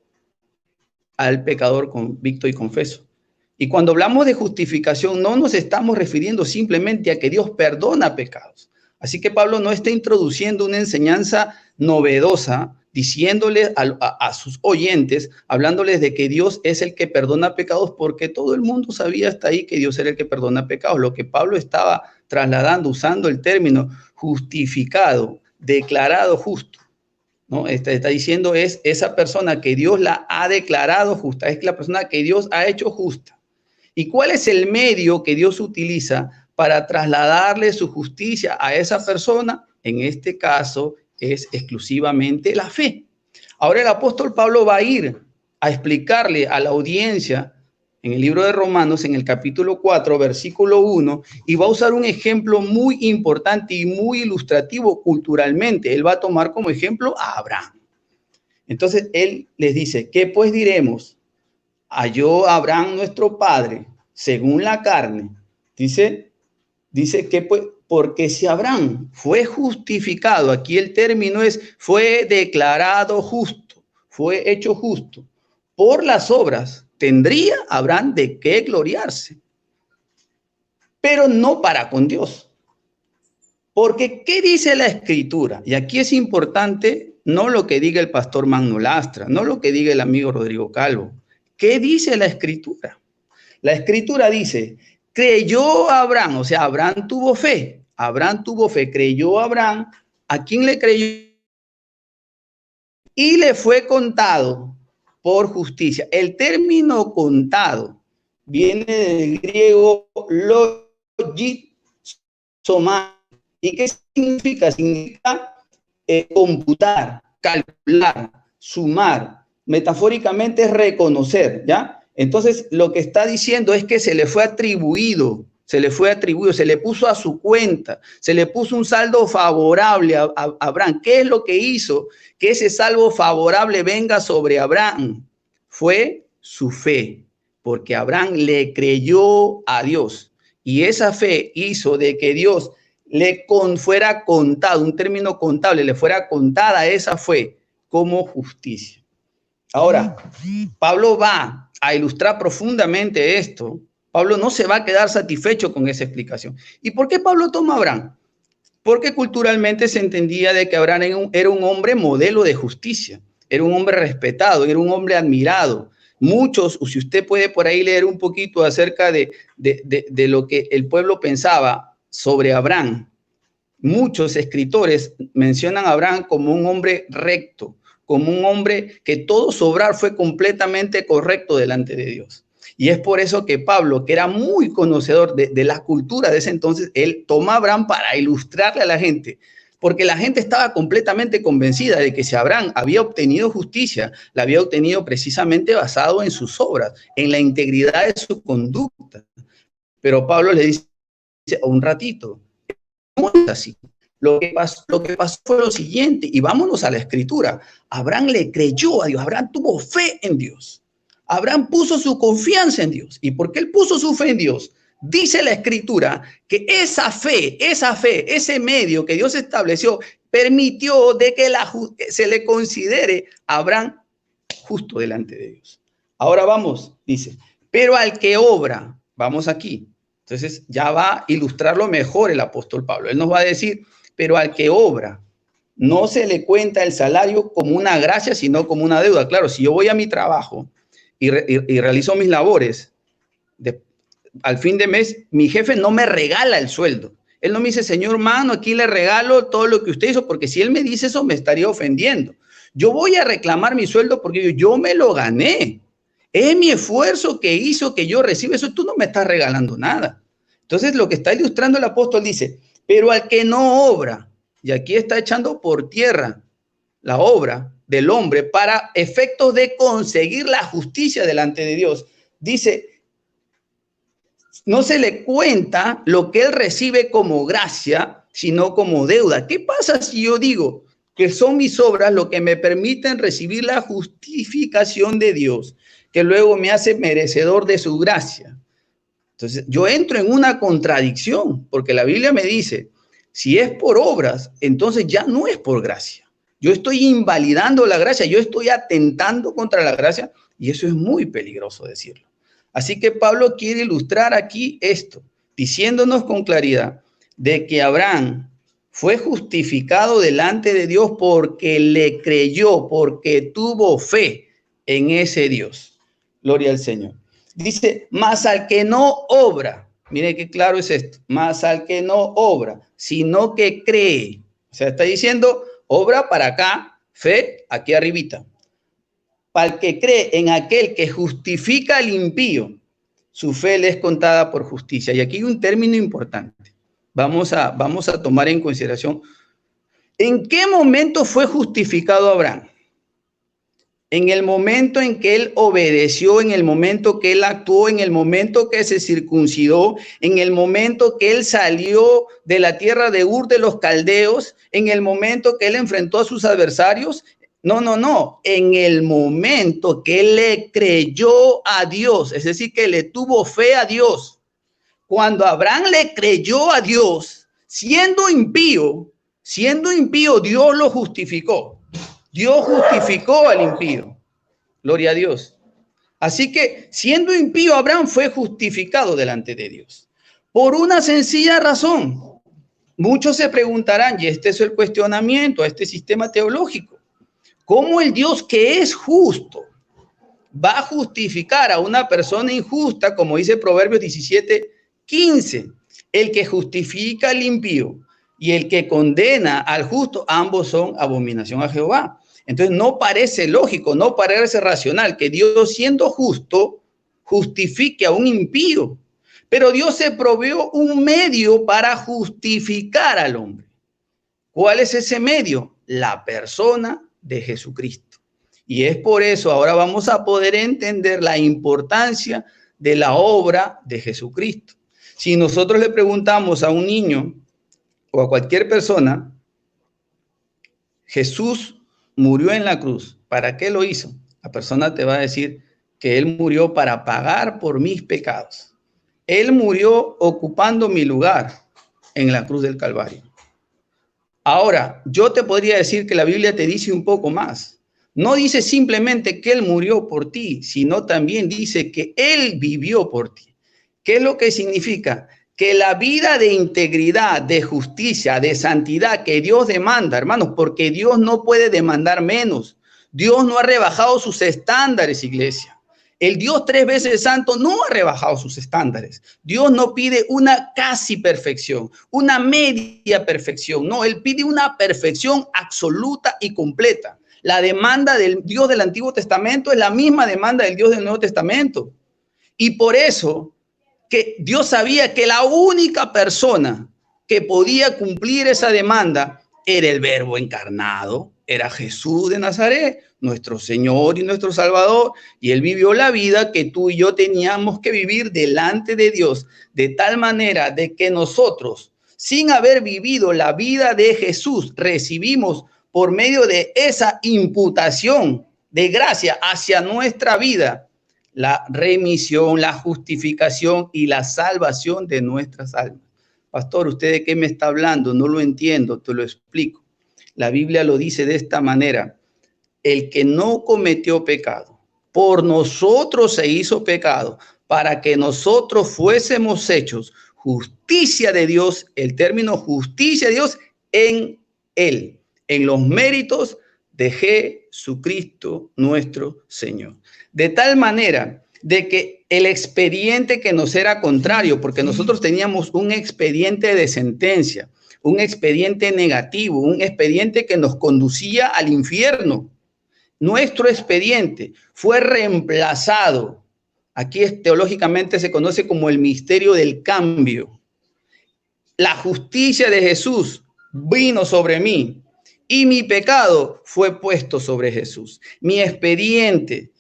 [SPEAKER 4] al pecador convicto y confeso. Y cuando hablamos de justificación, no nos estamos refiriendo simplemente a que Dios perdona pecados. Así que Pablo no está introduciendo una enseñanza novedosa, diciéndoles a sus oyentes, hablándoles de que Dios es el que perdona pecados, porque todo el mundo sabía hasta ahí que Dios era el que perdona pecados. Lo que Pablo estaba trasladando, usando el término justificado, declarado justo, ¿no? Está diciendo es esa persona que Dios la ha declarado justa, es la persona que Dios ha hecho justa. ¿Y cuál es el medio que Dios utiliza para trasladarle su justicia a esa persona? En este caso es exclusivamente la fe. Ahora el apóstol Pablo va a ir a explicarle a la audiencia en el libro de Romanos, en el capítulo 4, versículo 1, y va a usar un ejemplo muy importante y muy ilustrativo culturalmente. Él va a tomar como ejemplo a Abraham. Entonces él les dice, ¿qué pues diremos? Halló Abraham nuestro padre según la carne. Dice que pues, porque si Abraham fue justificado, aquí el término es fue declarado justo, fue hecho justo por las obras, tendría Abraham de qué gloriarse, pero no para con Dios. Porque ¿qué dice la Escritura? Y aquí es importante no lo que diga el pastor Magno Lastra, no lo que diga el amigo Rodrigo Calvo. ¿Qué dice la Escritura? La Escritura dice, creyó Abraham, o sea, Abraham tuvo fe, creyó Abraham. ¿A quién le creyó? Y le fue contado por justicia. El término contado viene del griego logizomai. ¿Y qué significa? Significa computar, calcular, sumar. Metafóricamente es reconocer, ¿ya? Entonces, lo que está diciendo es que se le fue atribuido, se le puso a su cuenta, se le puso un saldo favorable a Abraham. ¿Qué es lo que hizo que ese saldo favorable venga sobre Abraham? Fue su fe, porque Abraham le creyó a Dios, y esa fe hizo de que Dios le fuera contado, un término contable, le fuera contada esa fe como justicia. Ahora, Pablo va a ilustrar profundamente esto. Pablo no se va a quedar satisfecho con esa explicación. ¿Y por qué Pablo toma a Abraham? Porque culturalmente se entendía de que Abraham era un hombre modelo de justicia, era un hombre respetado, era un hombre admirado. Muchos, si usted puede por ahí leer un poquito acerca de lo que el pueblo pensaba sobre Abraham, muchos escritores mencionan a Abraham como un hombre recto, como un hombre que todo su obrar fue completamente correcto delante de Dios. Y es por eso que Pablo, que era muy conocedor de la cultura de ese entonces, él toma a Abraham para ilustrarle a la gente, porque la gente estaba completamente convencida de que si Abraham había obtenido justicia, la había obtenido precisamente basado en sus obras, en la integridad de su conducta. Pero Pablo le dice, un ratito, es así. Lo que pasó fue lo siguiente, y vámonos a la escritura. Abraham le creyó a Dios, Abraham tuvo fe en Dios. Abraham puso su confianza en Dios. ¿Y por qué él puso su fe en Dios? Dice la escritura que esa fe, ese medio que Dios estableció, permitió de que se le considere a Abraham justo delante de Dios. Ahora vamos, dice, pero al que obra, vamos aquí. Entonces ya va a ilustrarlo mejor el apóstol Pablo. Él nos va a decir, pero al que obra, no se le cuenta el salario como una gracia, sino como una deuda. Claro, si yo voy a mi trabajo y realizo mis labores, al fin de mes, mi jefe no me regala el sueldo. Él no me dice, señor mano, aquí le regalo todo lo que usted hizo, porque si él me dice eso, me estaría ofendiendo. Yo voy a reclamar mi sueldo porque yo me lo gané. Es mi esfuerzo que hizo que yo reciba eso. Tú no me estás regalando nada. Entonces, lo que está ilustrando el apóstol dice, pero al que no obra, y aquí está echando por tierra la obra del hombre para efectos de conseguir la justicia delante de Dios, dice, no se le cuenta lo que él recibe como gracia, sino como deuda. ¿Qué pasa si yo digo que son mis obras lo que me permiten recibir la justificación de Dios, que luego me hace merecedor de su gracia? Entonces, yo entro en una contradicción, porque la Biblia me dice, si es por obras, entonces ya no es por gracia. Yo estoy invalidando la gracia, yo estoy atentando contra la gracia, y eso es muy peligroso decirlo. Así que Pablo quiere ilustrar aquí esto, diciéndonos con claridad de que Abraham fue justificado delante de Dios porque le creyó, porque tuvo fe en ese Dios. Gloria al Señor. Dice, mas al que no obra, mire qué claro es esto, mas al que no obra, sino que cree. O sea, está diciendo, obra para acá, fe aquí arribita. Para el que cree en aquel que justifica al impío, su fe le es contada por justicia. Y aquí hay un término importante. Vamos a tomar en consideración. ¿En qué momento fue justificado Abraham? En el momento en que él obedeció, en el momento que él actuó, en el momento que se circuncidó, en el momento que él salió de la tierra de Ur de los Caldeos, en el momento que él enfrentó a sus adversarios. No. En el momento que él le creyó a Dios, es decir, que le tuvo fe a Dios. Cuando Abraham le creyó a Dios, siendo impío, Dios lo justificó. Dios justificó al impío. Gloria a Dios. Así que, siendo impío, Abraham fue justificado delante de Dios. Por una sencilla razón. Muchos se preguntarán, y este es el cuestionamiento a este sistema teológico. ¿Cómo el Dios que es justo va a justificar a una persona injusta, como dice Proverbios 17:15? El que justifica al impío y el que condena al justo, ambos son abominación a Jehová. Entonces no parece lógico, no parece racional que Dios, siendo justo, justifique a un impío. Pero Dios se proveyó un medio para justificar al hombre. ¿Cuál es ese medio? La persona de Jesucristo. Y es por eso ahora vamos a poder entender la importancia de la obra de Jesucristo. Si nosotros le preguntamos a un niño o a cualquier persona, Jesús murió en la cruz, ¿para qué lo hizo? La persona te va a decir que él murió para pagar por mis pecados. Él murió ocupando mi lugar en la cruz del Calvario. Ahora, yo te podría decir que la Biblia te dice un poco más. No dice simplemente que él murió por ti, sino también dice que él vivió por ti. ¿Qué es lo que significa? Que la vida de integridad, de justicia, de santidad que Dios demanda, hermanos, porque Dios no puede demandar menos. Dios no ha rebajado sus estándares, iglesia. El Dios 3 veces santo no ha rebajado sus estándares. Dios no pide una casi perfección, una media perfección. No, Él pide una perfección absoluta y completa. La demanda del Dios del Antiguo Testamento es la misma demanda del Dios del Nuevo Testamento. Y por eso que Dios sabía que la única persona que podía cumplir esa demanda era el Verbo encarnado, era Jesús de Nazaret, nuestro Señor y nuestro Salvador, y Él vivió la vida que tú y yo teníamos que vivir delante de Dios, de tal manera de que nosotros, sin haber vivido la vida de Jesús, recibimos por medio de esa imputación de gracia hacia nuestra vida la remisión, la justificación y la salvación de nuestras almas. Pastor, ¿usted de qué me está hablando? No lo entiendo, te lo explico. La Biblia lo dice de esta manera: el que no cometió pecado, por nosotros se hizo pecado, para que nosotros fuésemos hechos justicia de Dios, el término justicia de Dios en él, en los méritos de Jesucristo nuestro Señor. De tal manera de que el expediente que nos era contrario, porque nosotros teníamos un expediente de sentencia, un expediente negativo, un expediente que nos conducía al infierno. Nuestro expediente fue reemplazado. Aquí teológicamente se conoce como el misterio del cambio. La justicia de Jesús vino sobre mí y mi pecado fue puesto sobre Jesús. Mi expediente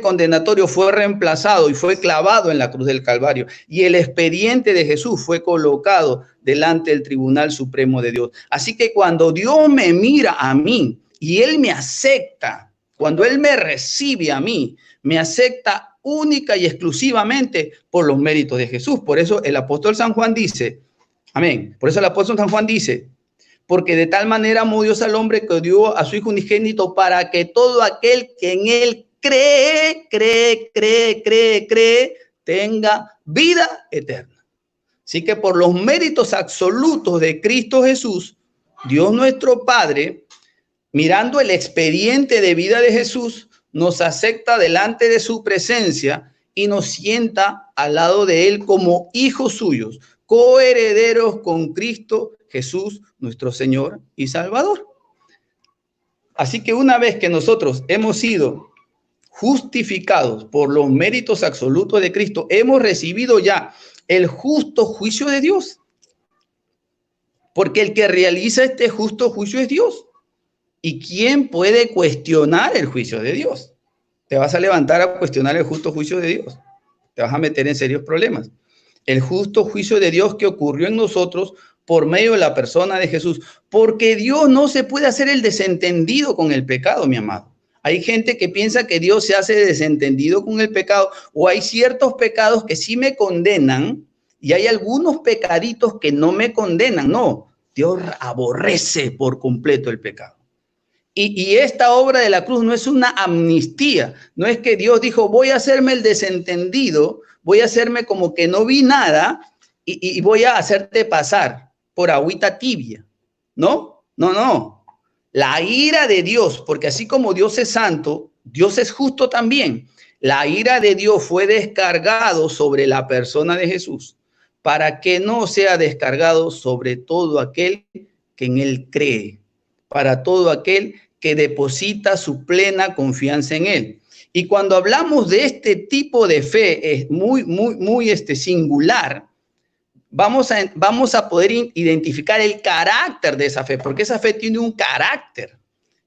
[SPEAKER 4] condenatorio fue reemplazado y fue clavado en la cruz del Calvario. Y el expediente de Jesús fue colocado delante del Tribunal Supremo de Dios. Así que cuando Dios me mira a mí y Él me acepta, cuando Él me recibe a mí, me acepta única y exclusivamente por los méritos de Jesús. Por eso el apóstol San Juan dice, amén, por eso el apóstol San Juan dice, porque de tal manera amó Dios al hombre que dio a su Hijo unigénito para que todo aquel que en Él cree, tenga vida eterna. Así que por los méritos absolutos de Cristo Jesús, Dios nuestro Padre, mirando el expediente de vida de Jesús, nos acepta delante de su presencia y nos sienta al lado de Él como hijos suyos, coherederos con Cristo Jesús, nuestro Señor y Salvador. Así que una vez que nosotros hemos sido justificados por los méritos absolutos de Cristo, hemos recibido ya el justo juicio de Dios. Porque el que realiza este justo juicio es Dios. ¿Y quién puede cuestionar el juicio de Dios? Te vas a levantar a cuestionar el justo juicio de Dios. Te vas a meter en serios problemas. El justo juicio de Dios que ocurrió en nosotros por medio de la persona de Jesús. Porque Dios no se puede hacer el desentendido con el pecado, mi amado. Hay gente que piensa que Dios se hace desentendido con el pecado, o hay ciertos pecados que sí me condenan y hay algunos pecaditos que no me condenan. No, Dios aborrece por completo el pecado. Y esta obra de la cruz no es una amnistía, no es que Dios dijo, voy a hacerme el desentendido, voy a hacerme como que no vi nada y voy a hacerte pasar por agüita tibia. No. La ira de Dios, porque así como Dios es santo, Dios es justo también. La ira de Dios fue descargado sobre la persona de Jesús para que no sea descargado sobre todo aquel que en Él cree, para todo aquel que deposita su plena confianza en Él. Y cuando hablamos de este tipo de fe, es muy singular, vamos a poder identificar el carácter de esa fe, porque esa fe tiene un carácter.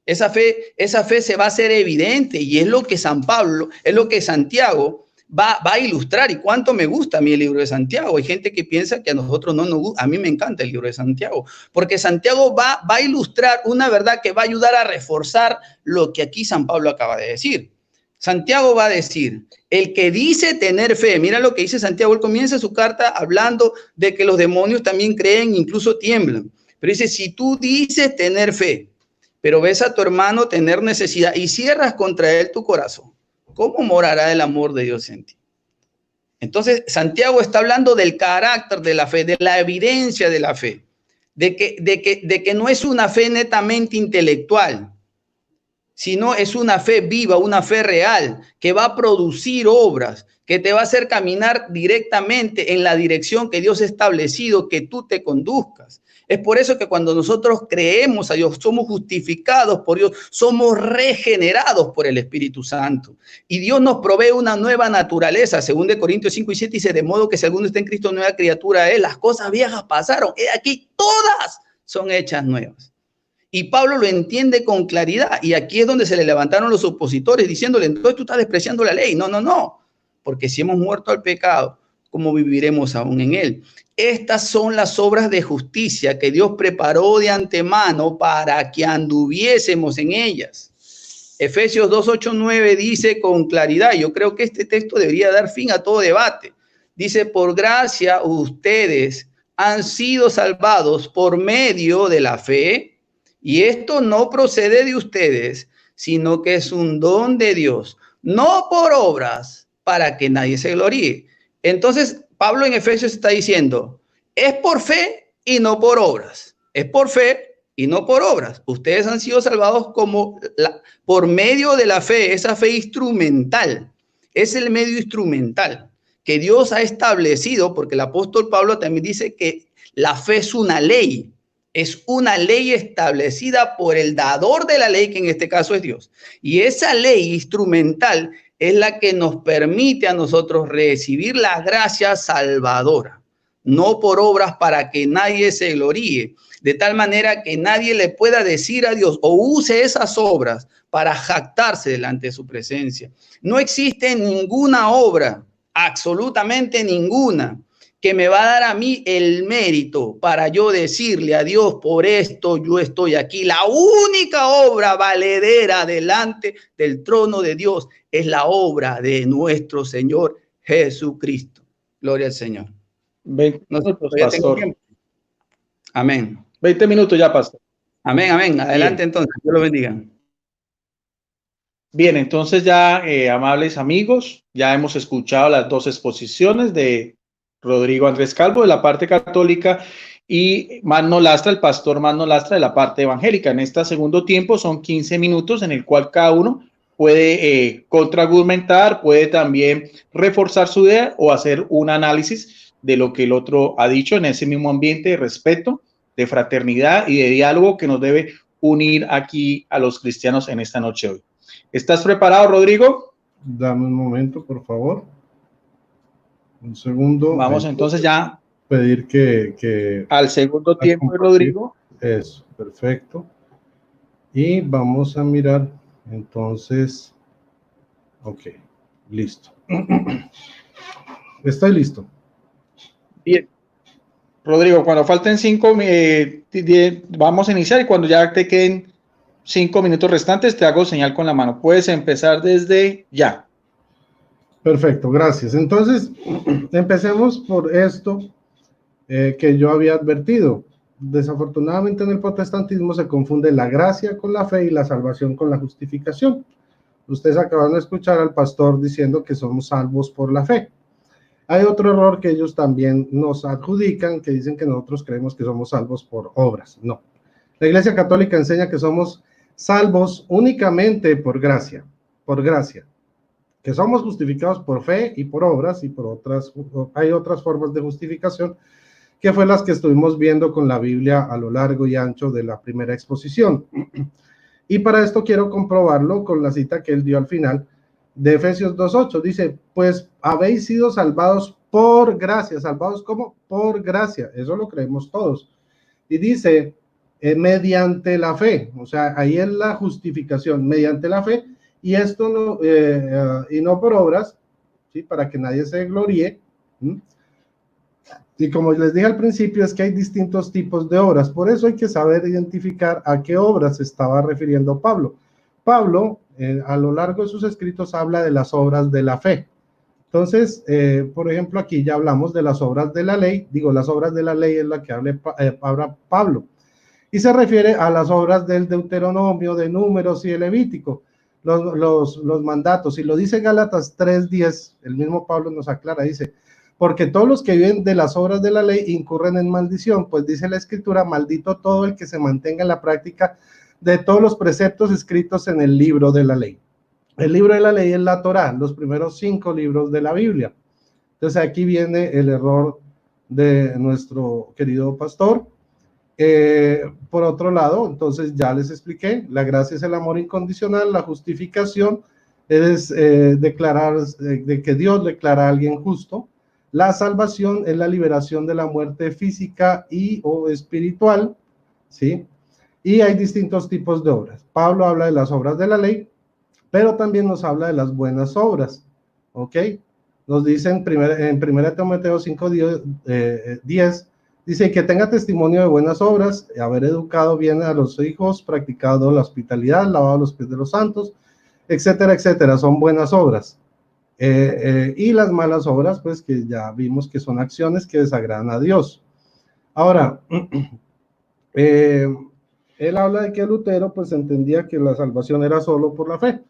[SPEAKER 4] Esa fe se va a hacer evidente y es lo que San Pablo, es lo que Santiago va a ilustrar. Y cuánto me gusta a mí el libro de Santiago. Hay gente que piensa que a nosotros no nos gusta. A mí me encanta el libro de Santiago, porque Santiago va a ilustrar una verdad que va a ayudar a reforzar lo que aquí San Pablo acaba de decir. Santiago va a decir, el que dice tener fe, mira lo que dice Santiago, él comienza su carta hablando de que los demonios también creen, incluso tiemblan. Pero dice, si tú dices tener fe, pero ves a tu hermano tener necesidad y cierras contra él tu corazón, ¿cómo morará el amor de Dios en ti? Entonces, Santiago está hablando del carácter de la fe, de la evidencia de la fe, de que no es una fe netamente intelectual, sino es una fe viva, una fe real, que va a producir obras, que te va a hacer caminar directamente en la dirección que Dios ha establecido, que tú te conduzcas. Es por eso que cuando nosotros creemos a Dios, somos justificados por Dios, somos regenerados por el Espíritu Santo. Y Dios nos provee una nueva naturaleza. 2 Corintios 5 y 7 dice, de modo que si alguno está en Cristo, nueva criatura es. Las cosas viejas pasaron. Aquí todas son hechas nuevas. Y Pablo lo entiende con claridad. Y aquí es donde se le levantaron los opositores diciéndole, entonces tú estás despreciando la ley. No. Porque si hemos muerto al pecado, ¿cómo viviremos aún en él? Estas son las obras de justicia que Dios preparó de antemano para que anduviésemos en ellas. Efesios 2, 8, 9 dice con claridad, yo creo que este texto debería dar fin a todo debate. Dice, por gracia ustedes han sido salvados por medio de la fe, y esto no procede de ustedes, sino que es un don de Dios, no por obras, para que nadie se gloríe. Entonces, Pablo en Efesios está diciendo, es por fe y no por obras. Es por fe y no por obras. Ustedes han sido salvados por medio de la fe, esa fe instrumental. Es el medio instrumental que Dios ha establecido, porque el apóstol Pablo también dice que la fe es una ley establecida por el dador de la ley, que en este caso es Dios. Y esa ley instrumental es la que nos permite a nosotros recibir la gracia salvadora, no por obras para que nadie se gloríe, de tal manera que nadie le pueda decir a Dios o use esas obras para jactarse delante de su presencia. No existe ninguna obra, absolutamente ninguna, que me va a dar a mí el mérito para yo decirle a Dios, por esto yo estoy aquí. La única obra valedera delante del trono de Dios es la obra de nuestro Señor Jesucristo. Gloria al Señor.
[SPEAKER 2] 20 minutos, pastor.
[SPEAKER 4] Amén.
[SPEAKER 2] 20 minutos ya, pastor.
[SPEAKER 4] Amén, amén. Adelante. Bien. Entonces, Dios lo bendiga.
[SPEAKER 2] Bien, entonces ya, amables amigos, ya hemos escuchado las dos exposiciones de Rodrigo Andrés Calvo de la parte católica y Magno Lastra, el pastor Magno Lastra de la parte evangélica. En este segundo tiempo son 15 minutos en el cual cada uno puede contraargumentar, puede también reforzar su idea o hacer un análisis de lo que el otro ha dicho en ese mismo ambiente de respeto, de fraternidad y de diálogo que nos debe unir aquí a los cristianos en esta noche hoy. ¿Estás preparado, Rodrigo?
[SPEAKER 3] Dame un momento, por favor. Un segundo.
[SPEAKER 2] Vamos entonces ya
[SPEAKER 3] pedir que
[SPEAKER 2] al segundo tiempo de Rodrigo.
[SPEAKER 3] Eso, perfecto. Y vamos a mirar entonces. Ok, listo. Estoy listo.
[SPEAKER 2] Bien. Rodrigo, cuando falten 5, vamos a iniciar y cuando ya te queden 5 minutos restantes te hago señal con la mano. Puedes empezar desde ya.
[SPEAKER 3] Perfecto, gracias. Entonces, empecemos por esto que yo había advertido. Desafortunadamente en el protestantismo se confunde la gracia con la fe y la salvación con la justificación. Ustedes acaban de escuchar al pastor diciendo que somos salvos por la fe. Hay otro error que ellos también nos adjudican, que dicen que nosotros creemos que somos salvos por obras. No. La Iglesia Católica enseña que somos salvos únicamente por gracia, que somos justificados por fe y por obras, y por otras, hay otras formas de justificación, que fue las que estuvimos viendo con la Biblia a lo largo y ancho de la primera exposición. Y para esto quiero comprobarlo con la cita que él dio al final de Efesios 2:8. Dice, pues habéis sido salvados por gracia. ¿Salvados cómo? Por gracia. Eso lo creemos todos. Y dice, mediante la fe. O sea, ahí es la justificación, mediante la fe. Y esto no, y no por obras, ¿sí? Para que nadie se gloríe. Y como les dije al principio, es que hay distintos tipos de obras. Por eso hay que saber identificar a qué obras se estaba refiriendo Pablo. Pablo, a lo largo de sus escritos, habla de las obras de la fe. Entonces, por ejemplo, aquí ya hablamos de las obras de la ley. Digo, las obras de la ley es la que habla Pablo. Y se refiere a las obras del Deuteronomio, de Números y de Levítico. Los mandatos, y lo dice Gálatas 3:10, el mismo Pablo nos aclara, dice, porque todos los que viven de las obras de la ley incurren en maldición, pues dice la Escritura, maldito todo el que se mantenga en la práctica de todos los preceptos escritos en el libro de la ley. El libro de la ley es la Torá, los primeros 5 libros de la Biblia. Entonces aquí viene el error de nuestro querido pastor. Por otro lado, entonces ya les expliqué, la gracia es el amor incondicional, la justificación es declarar de que Dios declara a alguien justo, la salvación es la liberación de la muerte física y o espiritual, ¿sí? Y hay distintos tipos de obras. Pablo habla de las obras de la ley, pero también nos habla de las buenas obras, ¿ok? nos dice en 1 Timoteo 5:10, dice que tenga testimonio de buenas obras, haber educado bien a los hijos, practicado la hospitalidad, lavado los pies de los santos, etcétera, etcétera, son buenas obras. Y las malas obras, pues que ya vimos que son acciones que desagradan a Dios. Ahora, él habla de que Lutero pues entendía que la salvación era solo por la fe,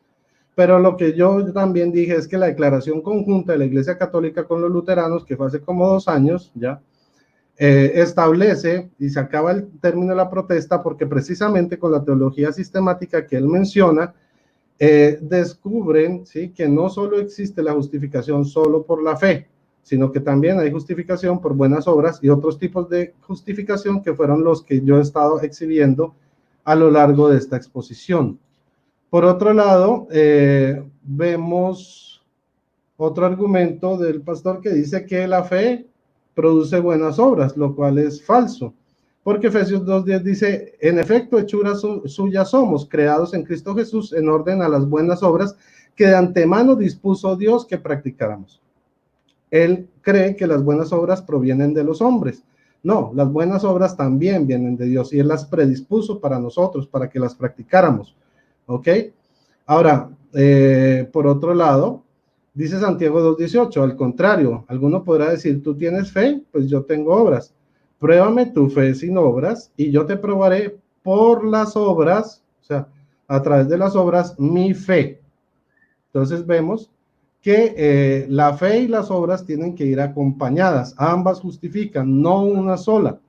[SPEAKER 3] pero lo que yo también dije es que la declaración conjunta de la Iglesia Católica con los luteranos, que fue hace como 2 años ya, establece y se acaba el término de la protesta porque precisamente con la teología sistemática que él menciona, descubren, ¿sí?, que no solo existe la justificación solo por la fe, sino que también hay justificación por buenas obras y otros tipos de justificación que fueron los que yo he estado exhibiendo a lo largo de esta exposición. Por otro lado, vemos otro argumento del pastor que dice que la fe produce buenas obras, lo cual es falso, porque Efesios 2:10 dice, en efecto, hechura suya somos, creados en Cristo Jesús en orden a las buenas obras que de antemano dispuso Dios que practicáramos. Él cree que las buenas obras provienen de los hombres. No, las buenas obras también vienen de Dios y Él las predispuso para nosotros, para que las practicáramos. ¿Ok? Ahora, por otro lado, dice Santiago 2:18, al contrario, alguno podrá decir, tú tienes fe, pues yo tengo obras. Pruébame tu fe sin obras y yo te probaré por las obras, o sea, a través de las obras, mi fe. Entonces vemos que la fe y las obras tienen que ir acompañadas, ambas justifican, no una sola,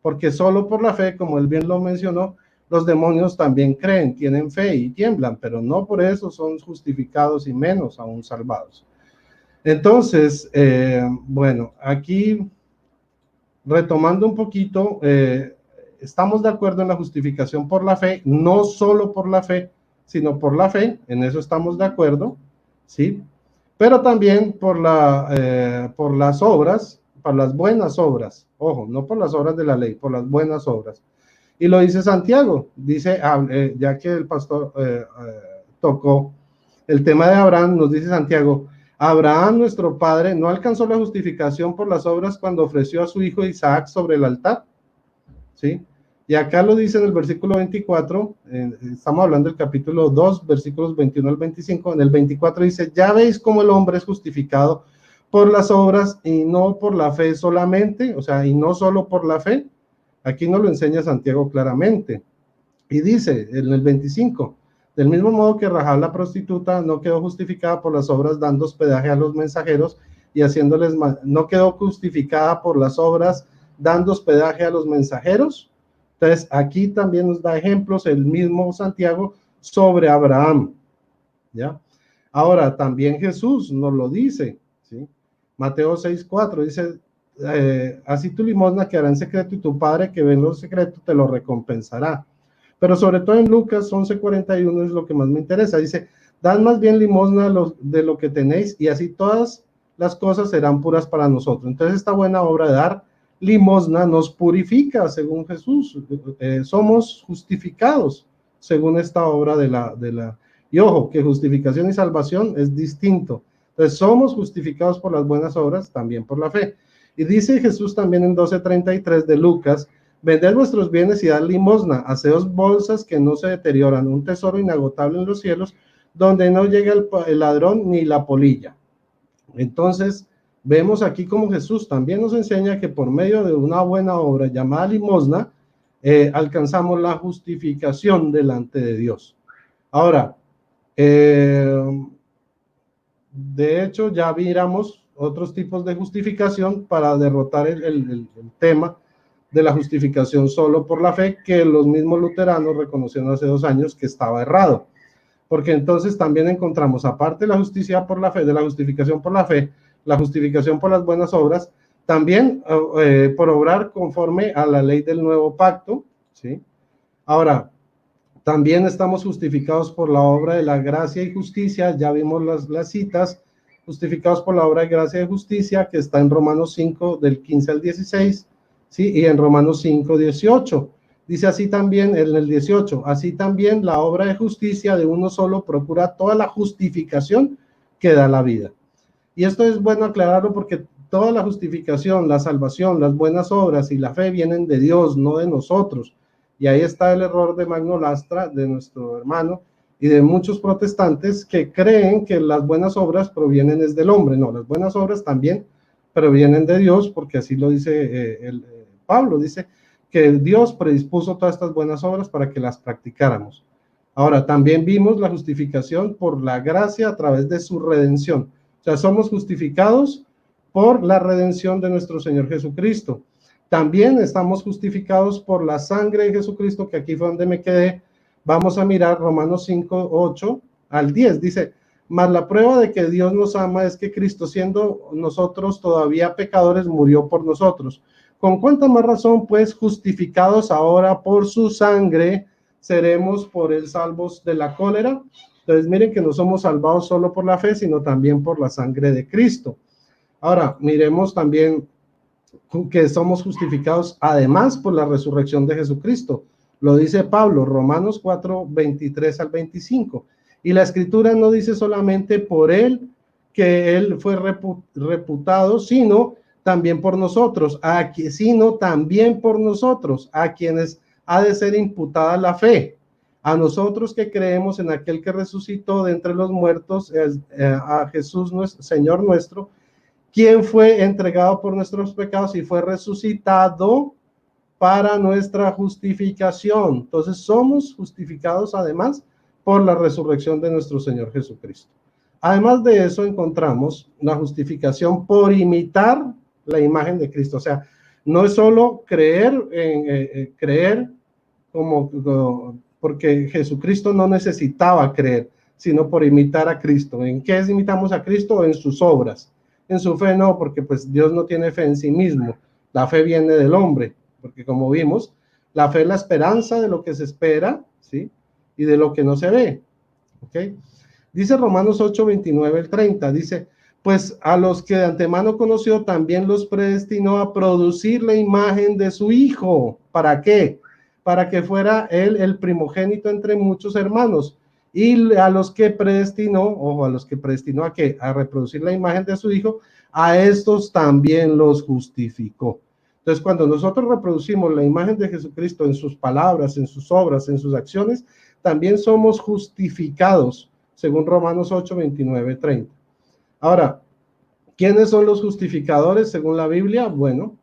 [SPEAKER 3] porque solo por la fe, como él bien lo mencionó, los demonios también creen, tienen fe y tiemblan, pero no por eso son justificados y menos aún salvados. Entonces, bueno, aquí retomando un poquito, estamos de acuerdo en la justificación por la fe, no solo por la fe, sino por la fe, en eso estamos de acuerdo, ¿sí? Pero también por las obras, por las buenas obras, ojo, no por las obras de la ley, por las buenas obras. Y lo dice Santiago, dice, ya que el pastor tocó el tema de Abraham, nos dice Santiago, Abraham, nuestro padre, no alcanzó la justificación por las obras cuando ofreció a su hijo Isaac sobre el altar, ¿sí? Y acá lo dice en el versículo 24, estamos hablando del capítulo 2, versículos 21 al 25, en el 24 dice, ya veis cómo el hombre es justificado por las obras y no por la fe solamente, o sea, y no solo por la fe. Aquí nos lo enseña Santiago claramente. Y dice en el 25, del mismo modo que Rahab la prostituta no quedó justificada por las obras dando hospedaje a los mensajeros y haciéndoles no quedó justificada por las obras dando hospedaje a los mensajeros. Entonces, aquí también nos da ejemplos el mismo Santiago sobre Abraham, ¿ya? Ahora, también Jesús nos lo dice, ¿sí? Mateo 6:4 dice, así tu limosna quedará en secreto y tu Padre que ve en lo secreto te lo recompensará. Pero sobre todo en Lucas 11:41 es lo que más me interesa, dice, dad más bien limosna de lo que tenéis y así todas las cosas serán puras para nosotros. Entonces, esta buena obra de dar limosna nos purifica según Jesús, somos justificados según esta obra y ojo, que justificación y salvación es distinto. Entonces somos justificados por las buenas obras, también por la fe. Y dice Jesús también en 12:33 de Lucas, vended vuestros bienes y dad limosna, haceos bolsas que no se deterioran, un tesoro inagotable en los cielos, donde no llega el ladrón ni la polilla. Entonces, vemos aquí como Jesús también nos enseña que por medio de una buena obra llamada limosna, alcanzamos la justificación delante de Dios. Ahora, de hecho, ya miramos otros tipos de justificación para derrotar el tema de la justificación solo por la fe, que los mismos luteranos reconocieron hace 2 años que estaba errado. Porque entonces también encontramos, aparte de la justicia por la fe, de la justificación por la fe, la justificación por las buenas obras, también por obrar conforme a la ley del nuevo pacto, ¿sí? Ahora, también estamos justificados por la obra de la gracia y justicia, ya vimos las citas, justificados por la obra de gracia y justicia, que está en Romanos 5, del 15 al 16, ¿sí? Y en Romanos 5, 18. Dice así también en el 18, así también la obra de justicia de uno solo procura toda la justificación que da la vida. Y esto es bueno aclararlo porque toda la justificación, la salvación, las buenas obras y la fe vienen de Dios, no de nosotros. Y ahí está el error de Magno Lastra, de nuestro hermano, y de muchos protestantes que creen que las buenas obras provienen desde el hombre. No, las buenas obras también provienen de Dios, porque así lo dice Pablo, dice que Dios predispuso todas estas buenas obras para que las practicáramos. Ahora, también vimos la justificación por la gracia a través de su redención. O sea, somos justificados por la redención de nuestro Señor Jesucristo. También estamos justificados por la sangre de Jesucristo, que aquí fue donde me quedé. Vamos a mirar Romanos 5, 8 al 10. Dice, mas la prueba de que Dios nos ama es que Cristo, siendo nosotros todavía pecadores, murió por nosotros. ¿Con cuánta más razón, pues, justificados ahora por su sangre, seremos por él salvos de la cólera? Entonces, miren que no somos salvados solo por la fe, sino también por la sangre de Cristo. Ahora, miremos también que somos justificados además por la resurrección de Jesucristo. Lo dice Pablo, Romanos 4, 23 al 25. Y la escritura no dice solamente por él que él fue reputado, sino también por nosotros, a quienes ha de ser imputada la fe. A nosotros que creemos en aquel que resucitó de entre los muertos, a Jesús, Señor nuestro, quien fue entregado por nuestros pecados y fue resucitado para nuestra justificación. Entonces somos justificados además por la resurrección de nuestro Señor Jesucristo. Además de eso encontramos la justificación por imitar la imagen de Cristo. O sea, no es solo creer porque Jesucristo no necesitaba creer, sino por imitar a Cristo. ¿En qué imitamos a Cristo? En sus obras. En su fe no, porque pues Dios no tiene fe en sí mismo. La fe viene del hombre, porque como vimos, la fe es la esperanza de lo que se espera, ¿sí? Y de lo que no se ve, ¿ok? Dice Romanos 8, 29 al 30, dice, pues a los que de antemano conoció, también los predestinó a producir la imagen de su Hijo. ¿Para qué? Para que fuera él el primogénito entre muchos hermanos. Y a los que predestinó, ¿a qué? A reproducir la imagen de su Hijo, a estos también los justificó. Entonces, cuando nosotros reproducimos la imagen de Jesucristo en sus palabras, en sus obras, en sus acciones, también somos justificados, según Romanos 8, 29, 30. Ahora, ¿quiénes son los justificadores según la Biblia? Bueno,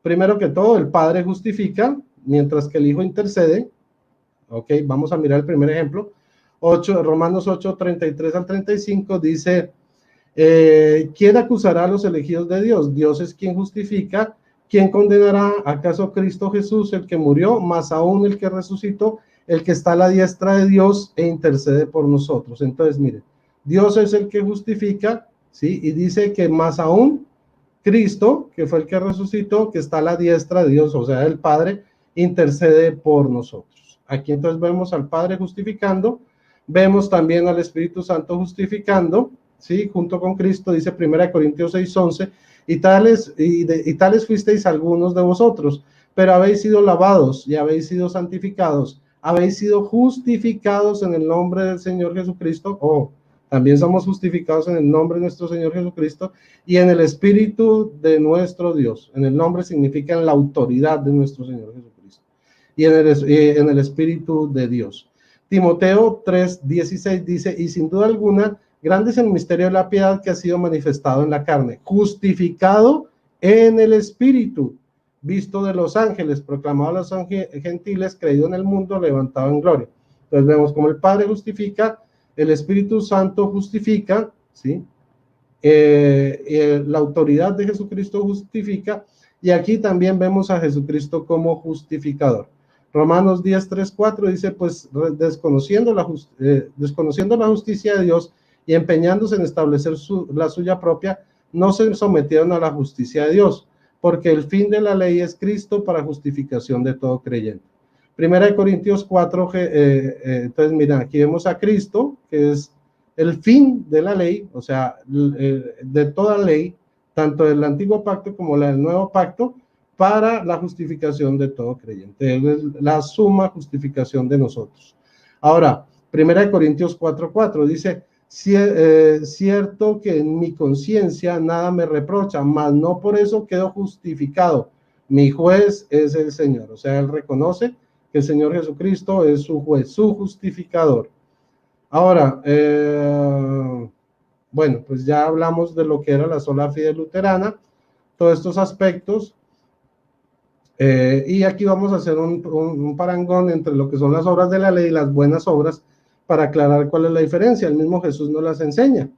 [SPEAKER 3] primero que todo, el Padre justifica, mientras que el Hijo intercede. Ok, vamos a mirar el primer ejemplo. Romanos 8, 33 al 35 dice, ¿quién acusará a los elegidos de Dios? Dios es quien justifica. ¿Quién condenará? ¿Acaso Cristo Jesús, el que murió, más aún el que resucitó, el que está a la diestra de Dios e intercede por nosotros? Entonces, miren, Dios es el que justifica, ¿sí? Y dice que más aún Cristo, que fue el que resucitó, que está a la diestra de Dios, o sea, el Padre, intercede por nosotros. Aquí entonces vemos al Padre justificando, vemos también al Espíritu Santo justificando, ¿sí? Junto con Cristo, dice 1 Corintios 6, 11, y tales fuisteis algunos de vosotros, pero habéis sido lavados y habéis sido santificados, habéis sido justificados en el nombre del Señor Jesucristo, también somos justificados en el nombre de nuestro Señor Jesucristo y en el Espíritu de nuestro Dios. En el nombre significa en la autoridad de nuestro Señor Jesucristo y en el Espíritu de Dios. Timoteo 3:16 dice, y sin duda alguna, grande es el misterio de la piedad que ha sido manifestado en la carne, justificado en el Espíritu, visto de los ángeles, proclamado a los gentiles, creído en el mundo, levantado en gloria. Entonces vemos como el Padre justifica, el Espíritu Santo justifica, ¿sí? La autoridad de Jesucristo justifica, y aquí también vemos a Jesucristo como justificador. Romanos 10, 3, 4 dice, pues desconociendo la justicia de Dios y empeñándose en establecer la suya propia, no se sometieron a la justicia de Dios, porque el fin de la ley es Cristo para justificación de todo creyente. 1 Corintios 4, entonces miren, aquí vemos a Cristo, que es el fin de la ley, o sea, de toda ley, tanto del antiguo pacto como la del nuevo pacto, para la justificación de todo creyente, es la suma justificación de nosotros. Ahora, 1 Corintios 4:4 dice, Cierto que en mi conciencia nada me reprocha, mas no por eso quedo justificado. Mi juez es el Señor. O sea, él reconoce que el Señor Jesucristo es su juez, su justificador. Ahora, bueno, pues ya hablamos de lo que era la sola fide luterana, todos estos aspectos. Y aquí vamos a hacer un parangón entre lo que son las obras de la ley y las buenas obras para aclarar cuál es la diferencia. El mismo Jesús nos las enseña.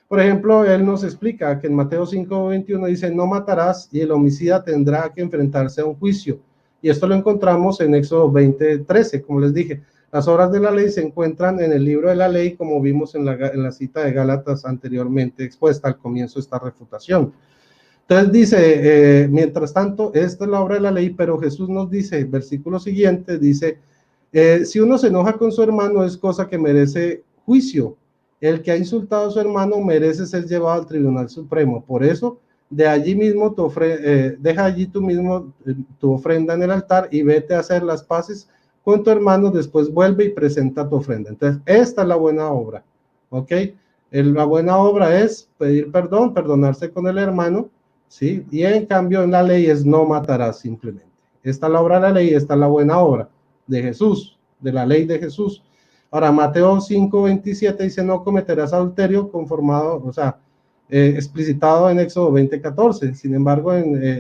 [SPEAKER 3] Por ejemplo, él nos explica que en Mateo 5:21 dice, no matarás, y el homicida tendrá que enfrentarse a un juicio. Y esto lo encontramos en Éxodo 20:13, como les dije. Las obras de la ley se encuentran en el libro de la ley, como vimos en la cita de Gálatas anteriormente expuesta al comienzo de esta refutación. Entonces dice, mientras tanto, esta es la obra de la ley, pero Jesús nos dice, versículo siguiente, dice, si uno se enoja con su hermano es cosa que merece juicio. El que ha insultado a su hermano merece ser llevado al Tribunal Supremo. Por eso, de allí mismo deja allí tú mismo tu ofrenda en el altar y vete a hacer las paces con tu hermano, después vuelve y presenta tu ofrenda. Entonces, esta es la buena obra, ¿ok? La buena obra es pedir perdón, perdonarse con el hermano, ¿sí? Y en cambio en la ley es no matarás simplemente. Esta es la obra de la ley, esta es la buena obra de Jesús, de la ley de Jesús. Ahora, Mateo 5:27 dice, no cometerás adulterio conformado, o sea, explicitado en Éxodo 20:14. Sin embargo,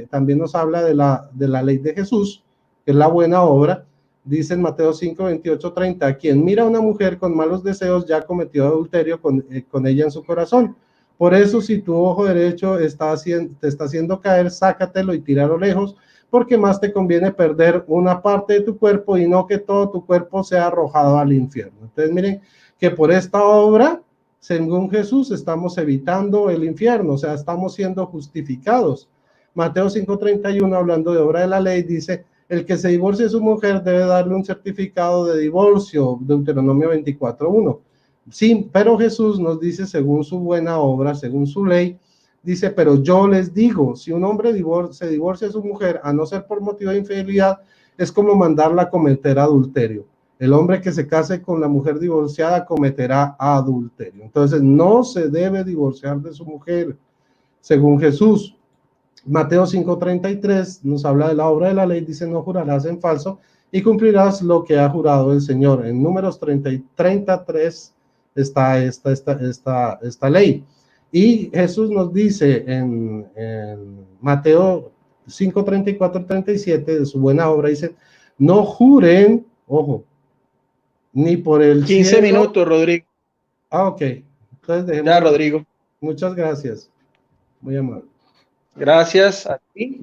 [SPEAKER 3] también nos habla de la ley de Jesús, que es la buena obra. Dice en Mateo 5:28-30, quien mira a una mujer con malos deseos ya cometió adulterio con ella en su corazón. Por eso, si tu ojo derecho te está haciendo caer, sácatelo y tíralo lejos, porque más te conviene perder una parte de tu cuerpo y no que todo tu cuerpo sea arrojado al infierno. Entonces, miren que por esta obra, según Jesús, estamos evitando el infierno, o sea, estamos siendo justificados. Mateo 5:31, hablando de obra de la ley, dice, el que se divorcie de su mujer debe darle un certificado de divorcio, Deuteronomio 24:1. Sí, pero Jesús nos dice, según su buena obra, según su ley, dice, pero yo les digo, si un hombre se divorcia de su mujer, a no ser por motivo de infidelidad, es como mandarla a cometer adulterio. El hombre que se case con la mujer divorciada cometerá adulterio. Entonces, no se debe divorciar de su mujer, según Jesús. Mateo 5:33 nos habla de la obra de la ley, dice, no jurarás en falso y cumplirás lo que ha jurado el Señor. En Números 33 está esta ley. Y Jesús nos dice en Mateo 5:34-37 de su buena obra, dice, no juren, ojo, ni por el
[SPEAKER 2] 15
[SPEAKER 3] cielo.
[SPEAKER 2] minutos, Rodrigo.
[SPEAKER 3] Ah, ok. Entonces dejemos.
[SPEAKER 2] Ya, Rodrigo.
[SPEAKER 3] Muchas gracias. Muy amable.
[SPEAKER 2] Gracias a ti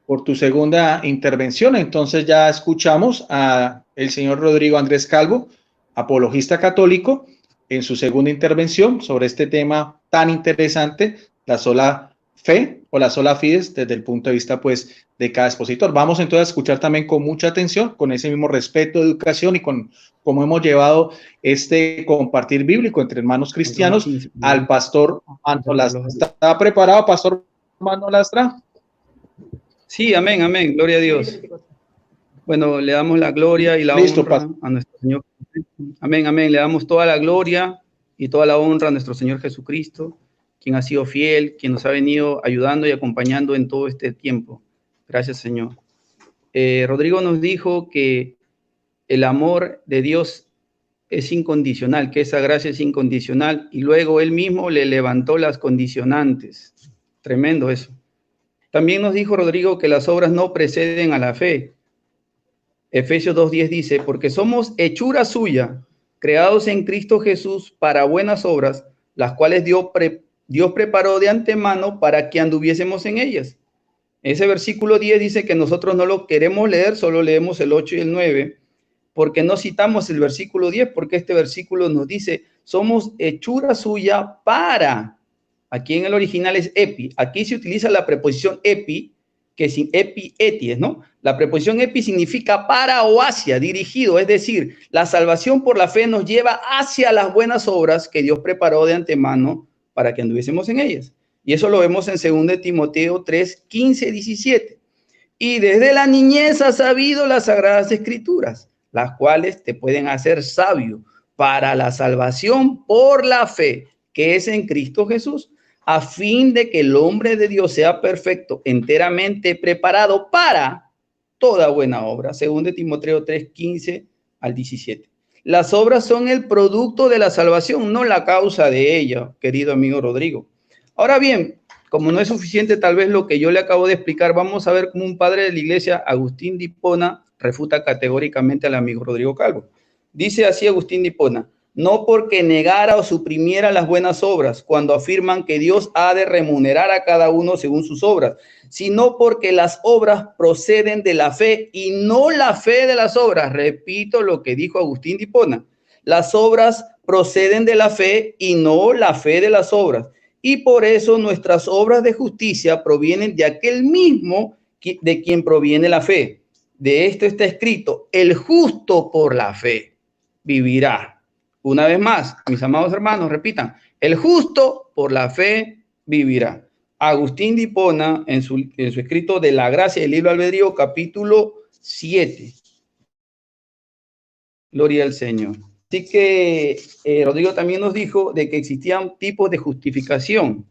[SPEAKER 2] por tu segunda intervención. Entonces ya escuchamos a el señor Rodrigo Andrés Calvo, apologista católico, en su segunda intervención sobre este tema tan interesante, la sola fe o la sola fides, desde el punto de vista pues de cada expositor. Vamos entonces a escuchar también con mucha atención, con ese mismo respeto, educación y con cómo hemos llevado este compartir bíblico entre hermanos cristianos al pastor Mano Lastra. ¿Está preparado, pastor Mano Lastra?
[SPEAKER 4] Sí, amén, amén, gloria a Dios. Bueno, le damos la gloria y la honra a nuestro Señor. Amén, amén. Le damos toda la gloria y toda la honra a nuestro Señor Jesucristo, quien ha sido fiel, quien nos ha venido ayudando y acompañando en todo este tiempo. Gracias, Señor. Rodrigo nos dijo que el amor de Dios es incondicional, que esa gracia es incondicional, y luego él mismo le levantó las condicionantes. Tremendo eso. También nos dijo Rodrigo que las obras no preceden a la fe. Efesios 2:10 dice, porque somos hechura suya, creados en Cristo Jesús para buenas obras, las cuales Dios preparó de antemano para que anduviésemos en ellas. Ese versículo 10 dice que nosotros no lo queremos leer, solo leemos el 8 y el 9, porque no citamos el versículo 10, porque este versículo nos dice, somos hechura suya para, aquí en el original es epi, aquí se utiliza la preposición epi, que sin epi, eties, ¿no? La preposición epi significa para o hacia, dirigido, es decir, la salvación por la fe nos lleva hacia las buenas obras que Dios preparó de antemano para que anduviésemos en ellas. Y eso lo vemos en 2 Timoteo 3, 15, 17. Y desde la niñez has sabido las sagradas escrituras, las cuales te pueden hacer sabio para la salvación por la fe, que es en Cristo Jesús, a fin de que el hombre de Dios sea perfecto, enteramente preparado para toda buena obra. Según de Timoteo 3, 15 al 17. Las obras son el producto de la salvación, no la causa de ella, querido amigo Rodrigo. Ahora bien, como no es suficiente tal vez lo que yo le acabo de explicar, vamos a ver cómo un padre de la iglesia, Agustín de Hipona, refuta categóricamente al amigo Rodrigo Calvo. Dice así Agustín de Hipona: no porque negara o suprimiera las buenas obras, cuando afirman que Dios ha de remunerar a cada uno según sus obras, sino porque las obras proceden de la fe y no la fe de las obras. Repito lo que dijo Agustín de Hipona: las obras proceden de la fe y no la fe de las obras. Y por eso nuestras obras de justicia provienen de aquel mismo de quien proviene la fe. De esto está escrito: el justo por la fe vivirá. Una vez más, mis amados hermanos, repitan: el justo por la fe vivirá. Agustín de Hipona, en su escrito de la gracia del libre albedrío, capítulo 7. Gloria al Señor. Así que Rodrigo también nos dijo de que existían tipos de justificación,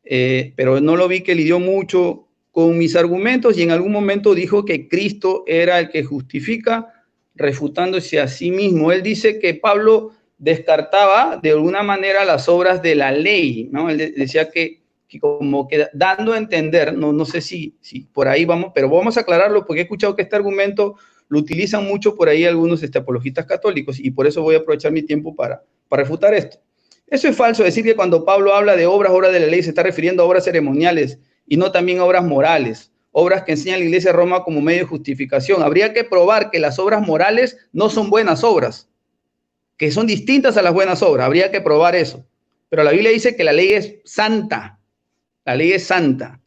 [SPEAKER 4] pero no lo vi que lidió mucho con mis argumentos, y en algún momento dijo que Cristo era el que justifica, refutándose a sí mismo. Él dice que Pablo descartaba de alguna manera las obras de la ley, ¿no? Él decía que como que dando a entender, no sé si por ahí vamos, pero vamos a aclararlo porque he escuchado que este argumento lo utilizan mucho por ahí algunos apologistas católicos, y por eso voy a aprovechar mi tiempo para refutar esto. Eso es falso, decir que cuando Pablo habla de obras de la ley se está refiriendo a obras ceremoniales y no también a obras morales, obras que enseña la Iglesia de Roma como medio de justificación. Habría que probar que las obras morales no son buenas obras, que son distintas a las buenas obras. Habría que probar eso. Pero la Biblia dice que la ley es santa. La ley es santa.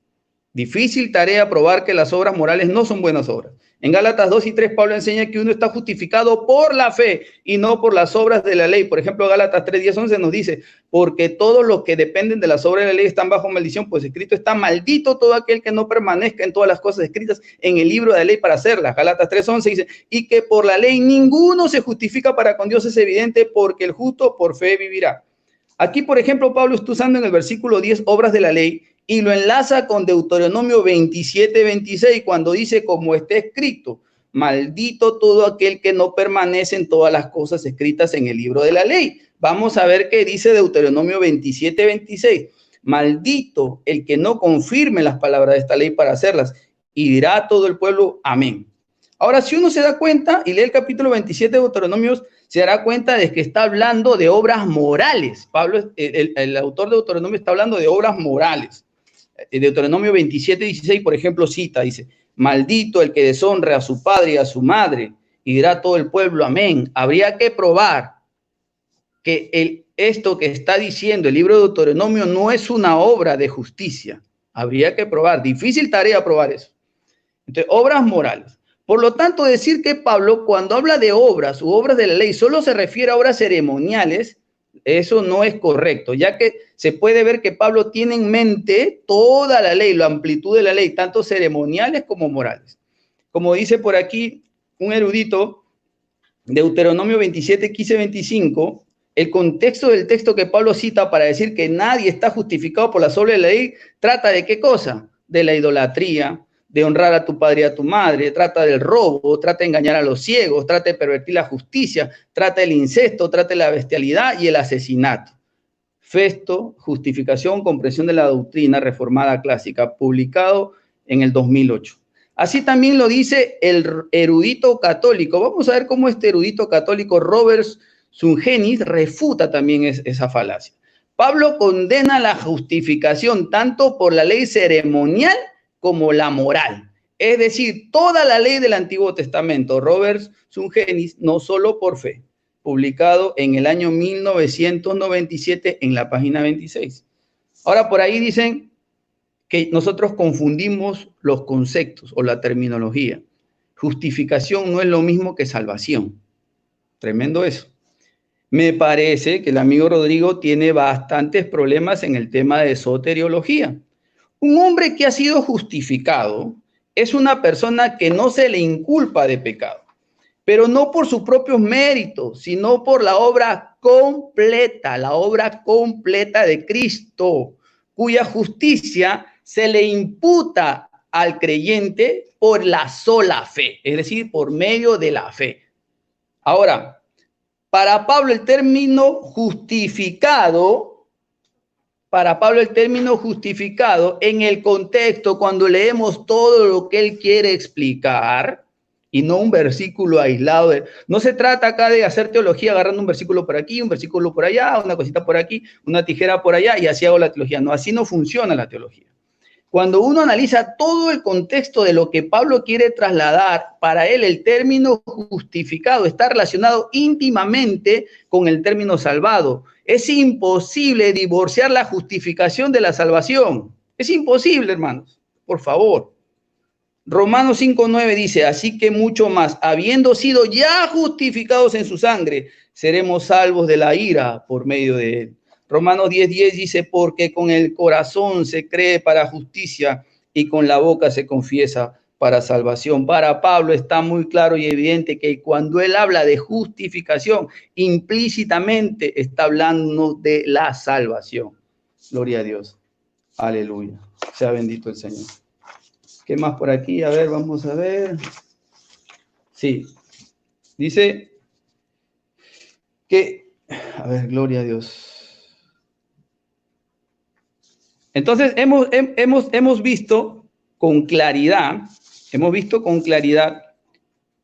[SPEAKER 4] Difícil tarea probar que las obras morales no son buenas obras. En Gálatas 2 y 3, Pablo enseña que uno está justificado por la fe y no por las obras de la ley. Por ejemplo, Gálatas 3, 10, 11 nos dice: porque todos los que dependen de las obras de la ley están bajo maldición, pues escrito está: maldito todo aquel que no permanezca en todas las cosas escritas en el libro de la ley para hacerlas. Gálatas 3, 11 dice: y que por la ley ninguno se justifica para con Dios, es evidente, porque el justo por fe vivirá. Aquí, por ejemplo, Pablo está usando en el versículo 10 obras de la ley, y lo enlaza con Deuteronomio 27, 26, cuando dice: como está escrito, maldito todo aquel que no permanece en todas las cosas escritas en el libro de la ley. Vamos a ver qué dice Deuteronomio 27, 26. Maldito el que no confirme las palabras de esta ley para hacerlas, y dirá todo el pueblo: amén. Ahora, si uno se da cuenta y lee el capítulo 27 de Deuteronomios, se dará cuenta de que está hablando de obras morales. Pablo, el autor de Deuteronomio, está hablando de obras morales. Deuteronomio 27, 16, por ejemplo, cita, dice: maldito el que deshonre a su padre y a su madre, y dirá todo el pueblo amén. Habría que probar que esto que está diciendo el libro de Deuteronomio no es una obra de justicia. Habría que probar, difícil tarea probar eso. Entonces, obras morales. Por lo tanto, decir que Pablo, cuando habla de obras u obras de la ley, solo se refiere a obras ceremoniales, eso no es correcto, ya que se puede ver que Pablo tiene en mente toda la ley, la amplitud de la ley, tanto ceremoniales como morales. Como dice por aquí un erudito, Deuteronomio 27, 15, 25, el contexto del texto que Pablo cita para decir que nadie está justificado por las obras de la ley, trata de ¿qué cosa? De la idolatría, de honrar a tu padre y a tu madre, trata del robo, trata de engañar a los ciegos, trata de pervertir la justicia, trata del incesto, trata de la bestialidad y el asesinato. Festo, Justificación, Comprensión de la Doctrina Reformada Clásica, publicado en el 2008. Así también lo dice el erudito católico. Vamos a ver cómo este erudito católico, Robert Sungenis, refuta también esa falacia. Pablo condena la justificación tanto por la ley ceremonial como la moral, es decir, toda la ley del Antiguo Testamento. Robert Sungenis, no solo por fe, publicado en el año 1997 en la página 26. Ahora, por ahí dicen que nosotros confundimos los conceptos o la terminología. Justificación no es lo mismo que salvación. Tremendo eso. Me parece que el amigo Rodrigo tiene bastantes problemas en el tema de soteriología. Un hombre que ha sido justificado es una persona que no se le inculpa de pecado, pero no por sus propios méritos, sino por la obra completa de Cristo, cuya justicia se le imputa al creyente por la sola fe, es decir, por medio de la fe. Ahora, para Pablo el término justificado, en el contexto, cuando leemos todo lo que él quiere explicar, y no un versículo aislado. No se trata acá de hacer teología agarrando un versículo por aquí, un versículo por allá, una cosita por aquí, una tijera por allá, y así hago la teología. No, así no funciona la teología. Cuando uno analiza todo el contexto de lo que Pablo quiere trasladar, para él el término justificado está relacionado íntimamente con el término salvado. Es imposible divorciar la justificación de la salvación. Es imposible, hermanos, por favor. Romanos 5:9 dice, así que mucho más, habiendo sido ya justificados en su sangre, seremos salvos de la ira por medio de él. Romanos 10:10 dice, porque con el corazón se cree para justicia y con la boca se confiesa para salvación. Para Pablo está muy claro y evidente que cuando él habla de justificación, implícitamente está hablando de la salvación. Gloria a Dios. Aleluya. Sea bendito el Señor. ¿Qué más por aquí? A ver, vamos a ver. Sí. Dice que, a ver, gloria a Dios. Entonces, hemos visto con claridad,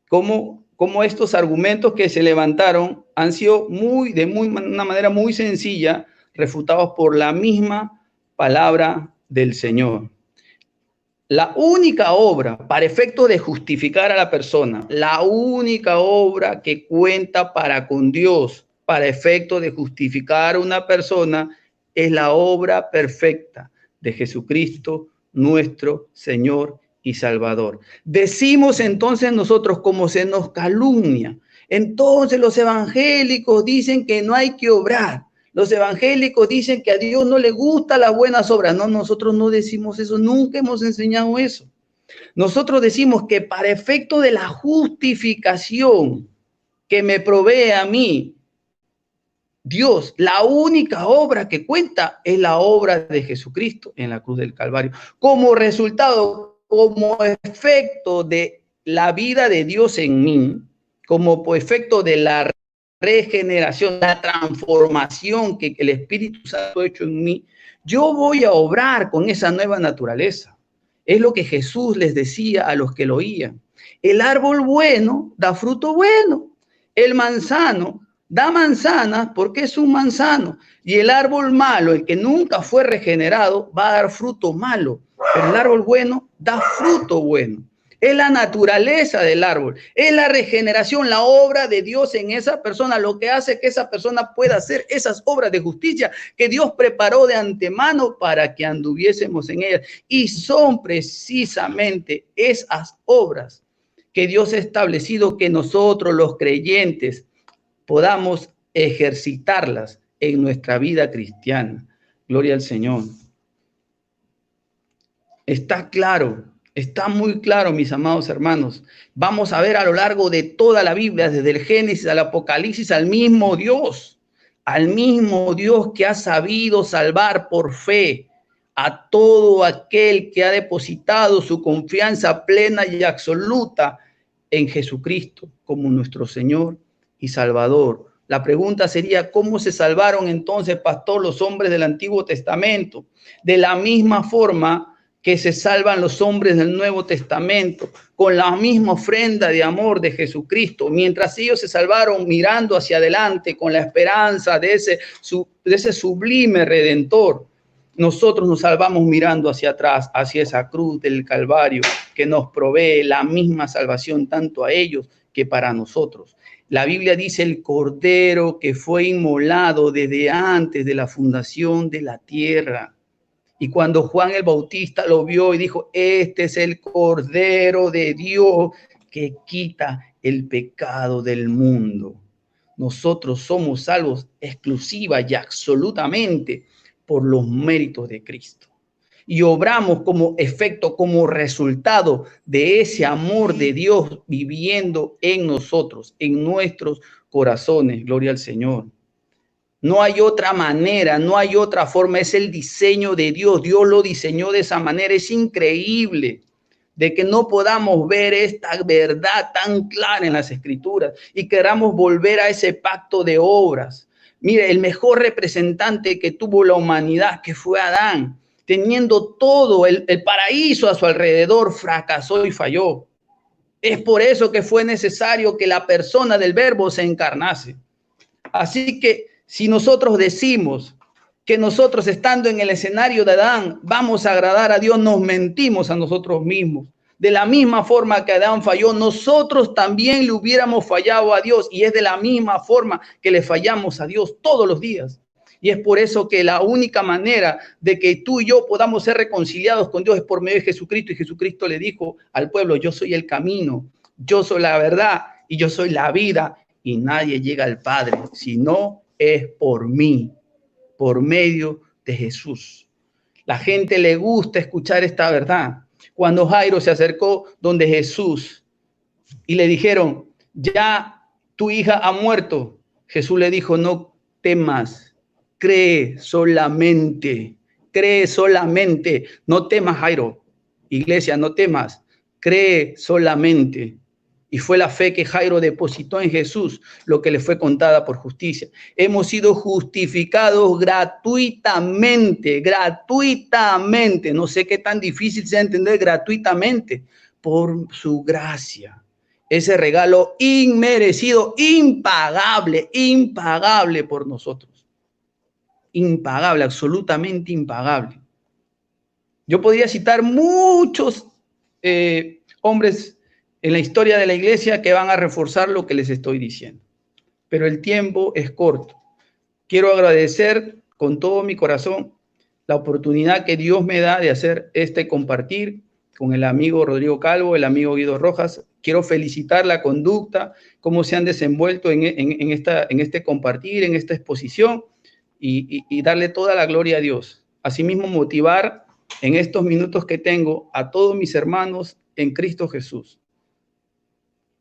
[SPEAKER 4] cómo estos argumentos que se levantaron han sido una manera muy sencilla, refutados por la misma palabra del Señor. La única obra para efecto de justificar a la persona, la única obra que cuenta para con Dios para efecto de justificar a una persona es la obra perfecta de Jesucristo, nuestro Señor y Salvador. Decimos entonces nosotros, como se nos calumnia, entonces los evangélicos dicen que no hay que obrar. Los evangélicos dicen que a Dios no le gustan las buenas obras. No, nosotros no decimos eso, nunca hemos enseñado eso. Nosotros decimos que para efecto de la justificación que me provee a mí Dios, la única obra que cuenta es la obra de Jesucristo en la cruz del Calvario. Como resultado, como efecto de la vida de Dios en mí, como efecto de la regeneración, la transformación que el Espíritu Santo ha hecho en mí, yo voy a obrar con esa nueva naturaleza. Es lo que Jesús les decía a los que lo oían. El árbol bueno da fruto bueno. El manzano da manzanas porque es un manzano. Y el árbol malo, el que nunca fue regenerado, va a dar fruto malo. Pero el árbol bueno da fruto bueno. Es la naturaleza del árbol, es la regeneración, la obra de Dios en esa persona, lo que hace que esa persona pueda hacer esas obras de justicia que Dios preparó de antemano para que anduviésemos en ellas. Y son precisamente esas obras que Dios ha establecido que nosotros los creyentes podamos ejercitarlas en nuestra vida cristiana. Gloria al Señor. Está claro. Está muy claro, mis amados hermanos. Vamos a ver a lo largo de toda la Biblia, desde el Génesis al Apocalipsis, al mismo Dios que ha sabido salvar por fe a todo aquel que ha depositado su confianza plena y absoluta en Jesucristo como nuestro Señor y Salvador. La pregunta sería, ¿cómo se salvaron entonces, pastor, los hombres del Antiguo Testamento? De la misma forma que se salvan los hombres del Nuevo Testamento, con la misma ofrenda de amor de Jesucristo, mientras ellos se salvaron mirando hacia adelante con la esperanza de ese sublime Redentor. Nosotros nos salvamos mirando hacia atrás, hacia esa cruz del Calvario que nos provee la misma salvación tanto a ellos que para nosotros. La Biblia dice el Cordero que fue inmolado desde antes de la fundación de la tierra. Y cuando Juan el Bautista lo vio y dijo, este es el Cordero de Dios que quita el pecado del mundo. Nosotros somos salvos exclusiva y absolutamente por los méritos de Cristo. y obramos como efecto, como resultado de ese amor de Dios viviendo en nosotros, en nuestros corazones. Gloria al Señor. No hay otra manera, no hay otra forma, es el diseño de Dios. Dios lo diseñó de esa manera. Es increíble de que no podamos ver esta verdad tan clara en las Escrituras y queramos volver a ese pacto de obras. Mire, el mejor representante que tuvo la humanidad, que fue Adán, teniendo todo el paraíso a su alrededor, fracasó y falló. Es por eso que fue necesario que la persona del Verbo se encarnase. Así que si nosotros decimos que nosotros, estando en el escenario de Adán, vamos a agradar a Dios, nos mentimos a nosotros mismos. De la misma forma que Adán falló, nosotros también le hubiéramos fallado a Dios, y es de la misma forma que le fallamos a Dios todos los días. Y es por eso que la única manera de que tú y yo podamos ser reconciliados con Dios es por medio de Jesucristo. Y Jesucristo le dijo al pueblo: yo soy el camino, yo soy la verdad y yo soy la vida, y nadie llega al Padre si no es por mí, por medio de Jesús. La gente le gusta escuchar esta verdad. Cuando Jairo se acercó donde Jesús y le dijeron: ya tu hija ha muerto, Jesús le dijo: no temas, cree solamente, no temas, Jairo. Iglesia, no temas, cree solamente. Y fue la fe que Jairo depositó en Jesús lo que le fue contada por justicia. Hemos sido justificados gratuitamente. No sé qué tan difícil sea entender gratuitamente, por su gracia. Ese regalo inmerecido, impagable por nosotros. Impagable, absolutamente impagable. Yo podría citar muchos hombres en la historia de la iglesia que van a reforzar lo que les estoy diciendo. Pero el tiempo es corto. Quiero agradecer con todo mi corazón la oportunidad que Dios me da de hacer este compartir con el amigo Rodrigo Calvo, el amigo Guido Rojas. Quiero felicitar la conducta, cómo se han desenvuelto en este compartir, en esta exposición, y darle toda la gloria a Dios. Asimismo, motivar en estos minutos que tengo a todos mis hermanos en Cristo Jesús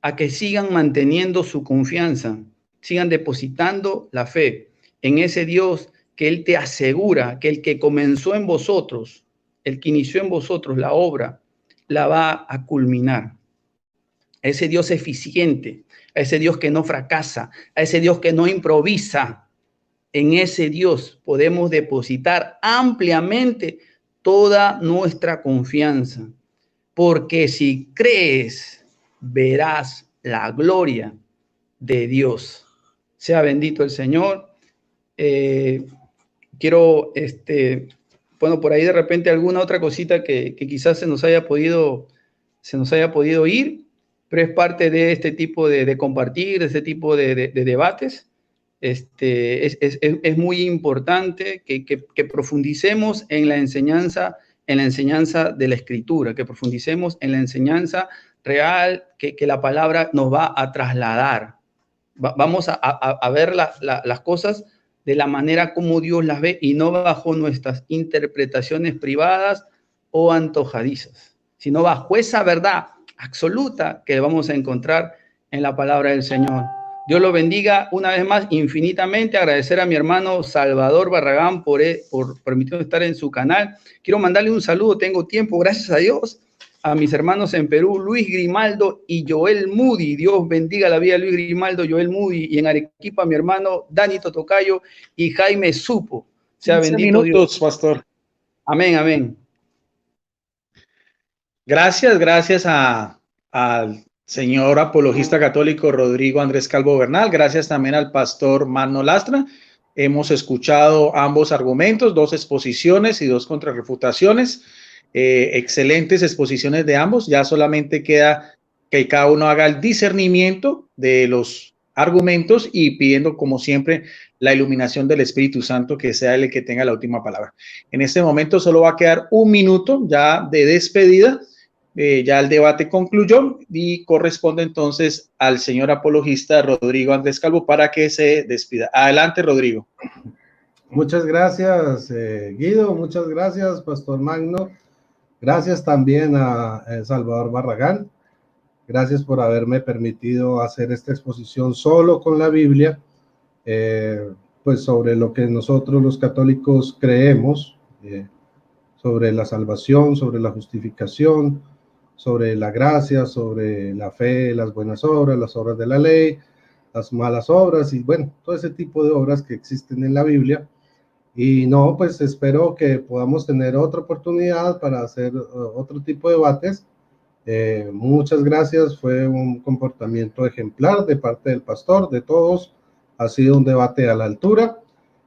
[SPEAKER 4] a que sigan manteniendo su confianza, sigan depositando la fe en ese Dios que Él te asegura que el que comenzó en vosotros, el que inició en vosotros la obra, la va a culminar. A ese Dios eficiente, a ese Dios que no fracasa, a ese Dios que no improvisa. En ese Dios podemos depositar ampliamente toda nuestra confianza, porque si crees, verás la gloria de Dios. Sea bendito el Señor. Quiero, por ahí de repente alguna otra cosita que quizás se nos haya podido ir, pero es parte de este tipo de compartir, de este tipo de debates. Es muy importante que profundicemos en la enseñanza de la Escritura, que profundicemos en la enseñanza real que la palabra nos va a trasladar. Vamos a ver las cosas de la manera como Dios las ve y no bajo nuestras interpretaciones privadas o antojadizas, sino bajo esa verdad absoluta que vamos a encontrar en la palabra del Señor. Dios lo bendiga una vez más infinitamente. Agradecer a mi hermano Salvador Barragán por permitirme estar en su canal. Quiero mandarle un saludo, tengo tiempo, gracias a Dios, a mis hermanos en Perú, Luis Grimaldo y Joel Moody. Dios bendiga la vida de Luis Grimaldo, Joel Moody, y en Arequipa mi hermano Dani Totocayo y Jaime Supo. Sea bendito
[SPEAKER 2] minutos,
[SPEAKER 4] Dios.
[SPEAKER 2] Pastor.
[SPEAKER 4] Amén, amén.
[SPEAKER 2] Gracias al señor apologista católico Rodrigo Andrés Calvo Bernal. Gracias también al pastor Magno Lastra. Hemos escuchado ambos argumentos, 2 exposiciones y 2 contrarrefutaciones. Excelentes exposiciones de ambos. Ya solamente queda que cada uno haga el discernimiento de los argumentos y pidiendo, como siempre, la iluminación del Espíritu Santo, que sea el que tenga la última palabra. En este momento solo va a quedar 1 minuto ya de despedida. Ya el debate concluyó y corresponde entonces al señor apologista Rodrigo Andrés Calvo para que se despida. Adelante, Rodrigo.
[SPEAKER 3] Muchas gracias, Guido, muchas gracias, Pastor Magno. Gracias también a Salvador Barragán. Gracias por haberme permitido hacer esta exposición solo con la Biblia, pues sobre lo que nosotros los católicos creemos, sobre la salvación, sobre la justificación, sobre la gracia, sobre la fe, las buenas obras, las obras de la ley, las malas obras y bueno, todo ese tipo de obras que existen en la Biblia. Y no, pues espero que podamos tener otra oportunidad para hacer otro tipo de debates. Muchas gracias, fue un comportamiento ejemplar de parte del pastor, de todos. Ha sido un debate a la altura.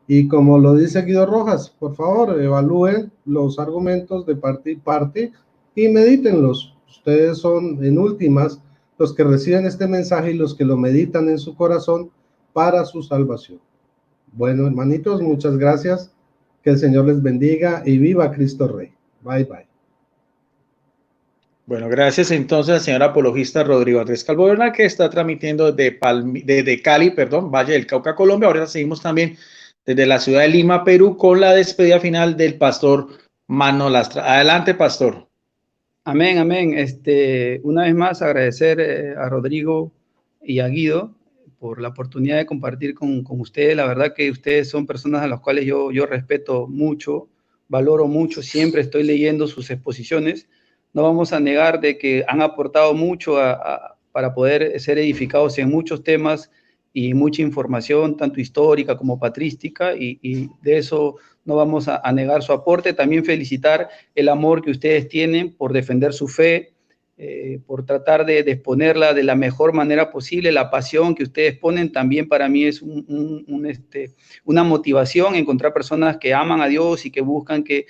[SPEAKER 3] Y como lo dice Guido Rojas, por favor, evalúen los argumentos de parte y parte y medítenlos. Ustedes son, en últimas, los que reciben este mensaje y los que lo meditan en su corazón para su salvación. Bueno, hermanitos, muchas gracias. Que el Señor les bendiga y viva Cristo Rey. Bye, bye.
[SPEAKER 2] Bueno, gracias entonces al señor apologista Rodrigo Andrés Calvo Bernal, que está transmitiendo desde Cali, Valle del Cauca, Colombia. Ahora seguimos también desde la ciudad de Lima, Perú, con la despedida final del pastor Magno Lastra. Adelante, pastor.
[SPEAKER 4] Amén, amén. Una vez más agradecer a Rodrigo y a Guido por la oportunidad de compartir con ustedes. La verdad que ustedes son personas a las cuales yo respeto mucho, valoro mucho, siempre estoy leyendo sus exposiciones. No vamos a negar de que han aportado mucho para poder ser edificados en muchos temas y mucha información, tanto histórica como patrística, y de eso no vamos a negar su aporte. También felicitar el amor que ustedes tienen por defender su fe, por tratar de exponerla de la mejor manera posible. La pasión que ustedes ponen también para mí es una motivación, encontrar personas que aman a Dios y que buscan que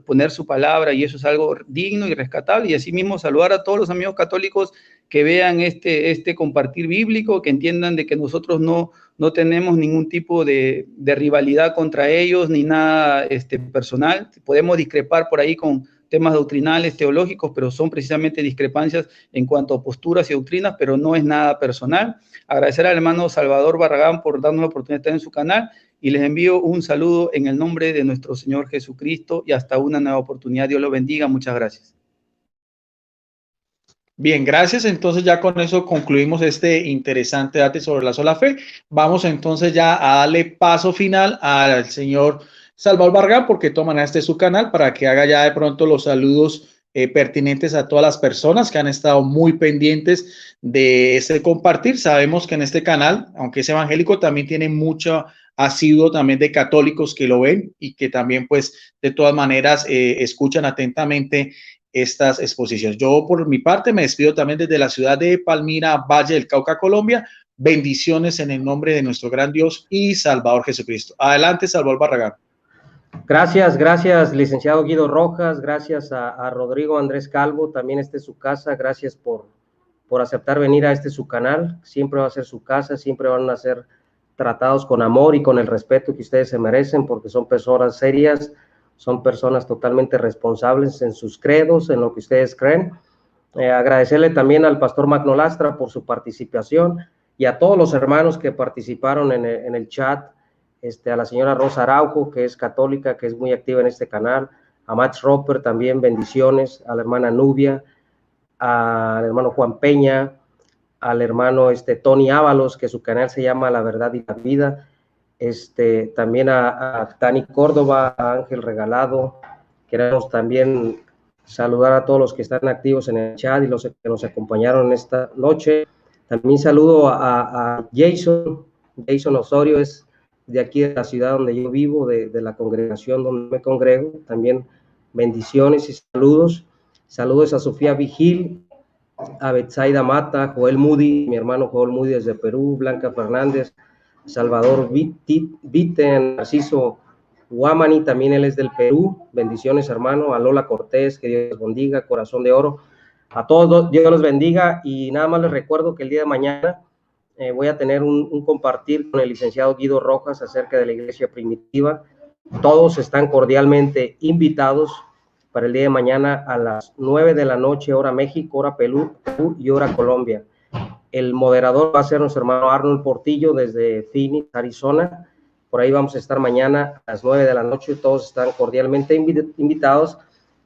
[SPEAKER 4] poner su palabra, y eso es algo digno y rescatable. Y asimismo saludar a todos los amigos católicos que vean este compartir bíblico, que entiendan de que nosotros no tenemos ningún tipo de rivalidad contra ellos, ni nada personal. Podemos discrepar por ahí con temas doctrinales, teológicos, pero son precisamente discrepancias en cuanto a posturas y doctrinas, pero no es nada personal. Agradecer al hermano Salvador Barragán por darnos la oportunidad de estar en su canal, y les envío un saludo en el nombre de nuestro Señor Jesucristo, y hasta una nueva oportunidad. Dios los bendiga. Muchas gracias.
[SPEAKER 2] Bien, gracias. Entonces ya con eso concluimos este interesante debate sobre la sola fe. Vamos entonces ya a darle paso final al señor Salvador Barragán, porque toman este su canal para que haga ya de pronto los saludos pertinentes a todas las personas que han estado muy pendientes de este compartir. Sabemos que en este canal, aunque es evangélico, también tiene mucho asiduo también de católicos que lo ven y que también pues de todas maneras escuchan atentamente estas exposiciones. Yo por mi parte me despido también desde la ciudad de Palmira, Valle del Cauca, Colombia. Bendiciones en el nombre de nuestro gran Dios y Salvador Jesucristo. Adelante, Salvador Barragán.
[SPEAKER 1] Gracias, licenciado Guido Rojas. Gracias a Rodrigo Andrés Calvo. También es su casa. Gracias por aceptar venir a su canal. Siempre va a ser su casa. Siempre van a ser tratados con amor y con el respeto que ustedes se merecen, porque son personas serias, son personas totalmente responsables en sus credos, en lo que ustedes creen. Agradecerle también al pastor Magno Lastra por su participación, y a todos los hermanos que participaron en el chat, a la señora Rosa Araujo, que es católica, que es muy activa en este canal, a Max Roper también, bendiciones, a la hermana Nubia, al hermano Juan Peña, al hermano Tony Ábalos, que su canal se llama La Verdad y la Vida, también a Tani Córdoba, a Ángel Regalado. Queremos también saludar a todos los que están activos en el chat y los que nos acompañaron esta noche. También saludo a Jason Osorio, es de aquí de la ciudad donde yo vivo, de la congregación donde me congrego. También bendiciones y saludos. Saludos a Sofía Vigil, a Betsaida Mata, Joel Moody, mi hermano Joel Moody desde Perú, Blanca Fernández, Salvador Viten, Narciso Guamani, también él es del Perú. Bendiciones, hermano. A Lola Cortés, que Dios los bendiga, Corazón de Oro. A todos, Dios los bendiga. Y nada más les recuerdo que el día de mañana voy a tener un compartir con el licenciado Guido Rojas acerca de la iglesia primitiva. Todos están cordialmente invitados para el día de mañana a las 9 de la noche, hora México, hora Perú y hora Colombia. El moderador va a ser nuestro hermano Arnold Portillo desde Phoenix, Arizona. Por ahí vamos a estar mañana a las 9 de la noche. Todos están cordialmente invitados.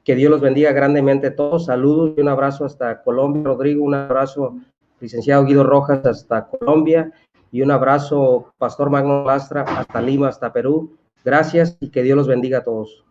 [SPEAKER 1] Que Dios los bendiga grandemente a todos. Saludos y un abrazo hasta Colombia, Rodrigo. Un abrazo, licenciado Guido Rojas, hasta Colombia. Y un abrazo, Pastor Magno Lastra, hasta Lima, hasta Perú. Gracias y que Dios los bendiga a todos.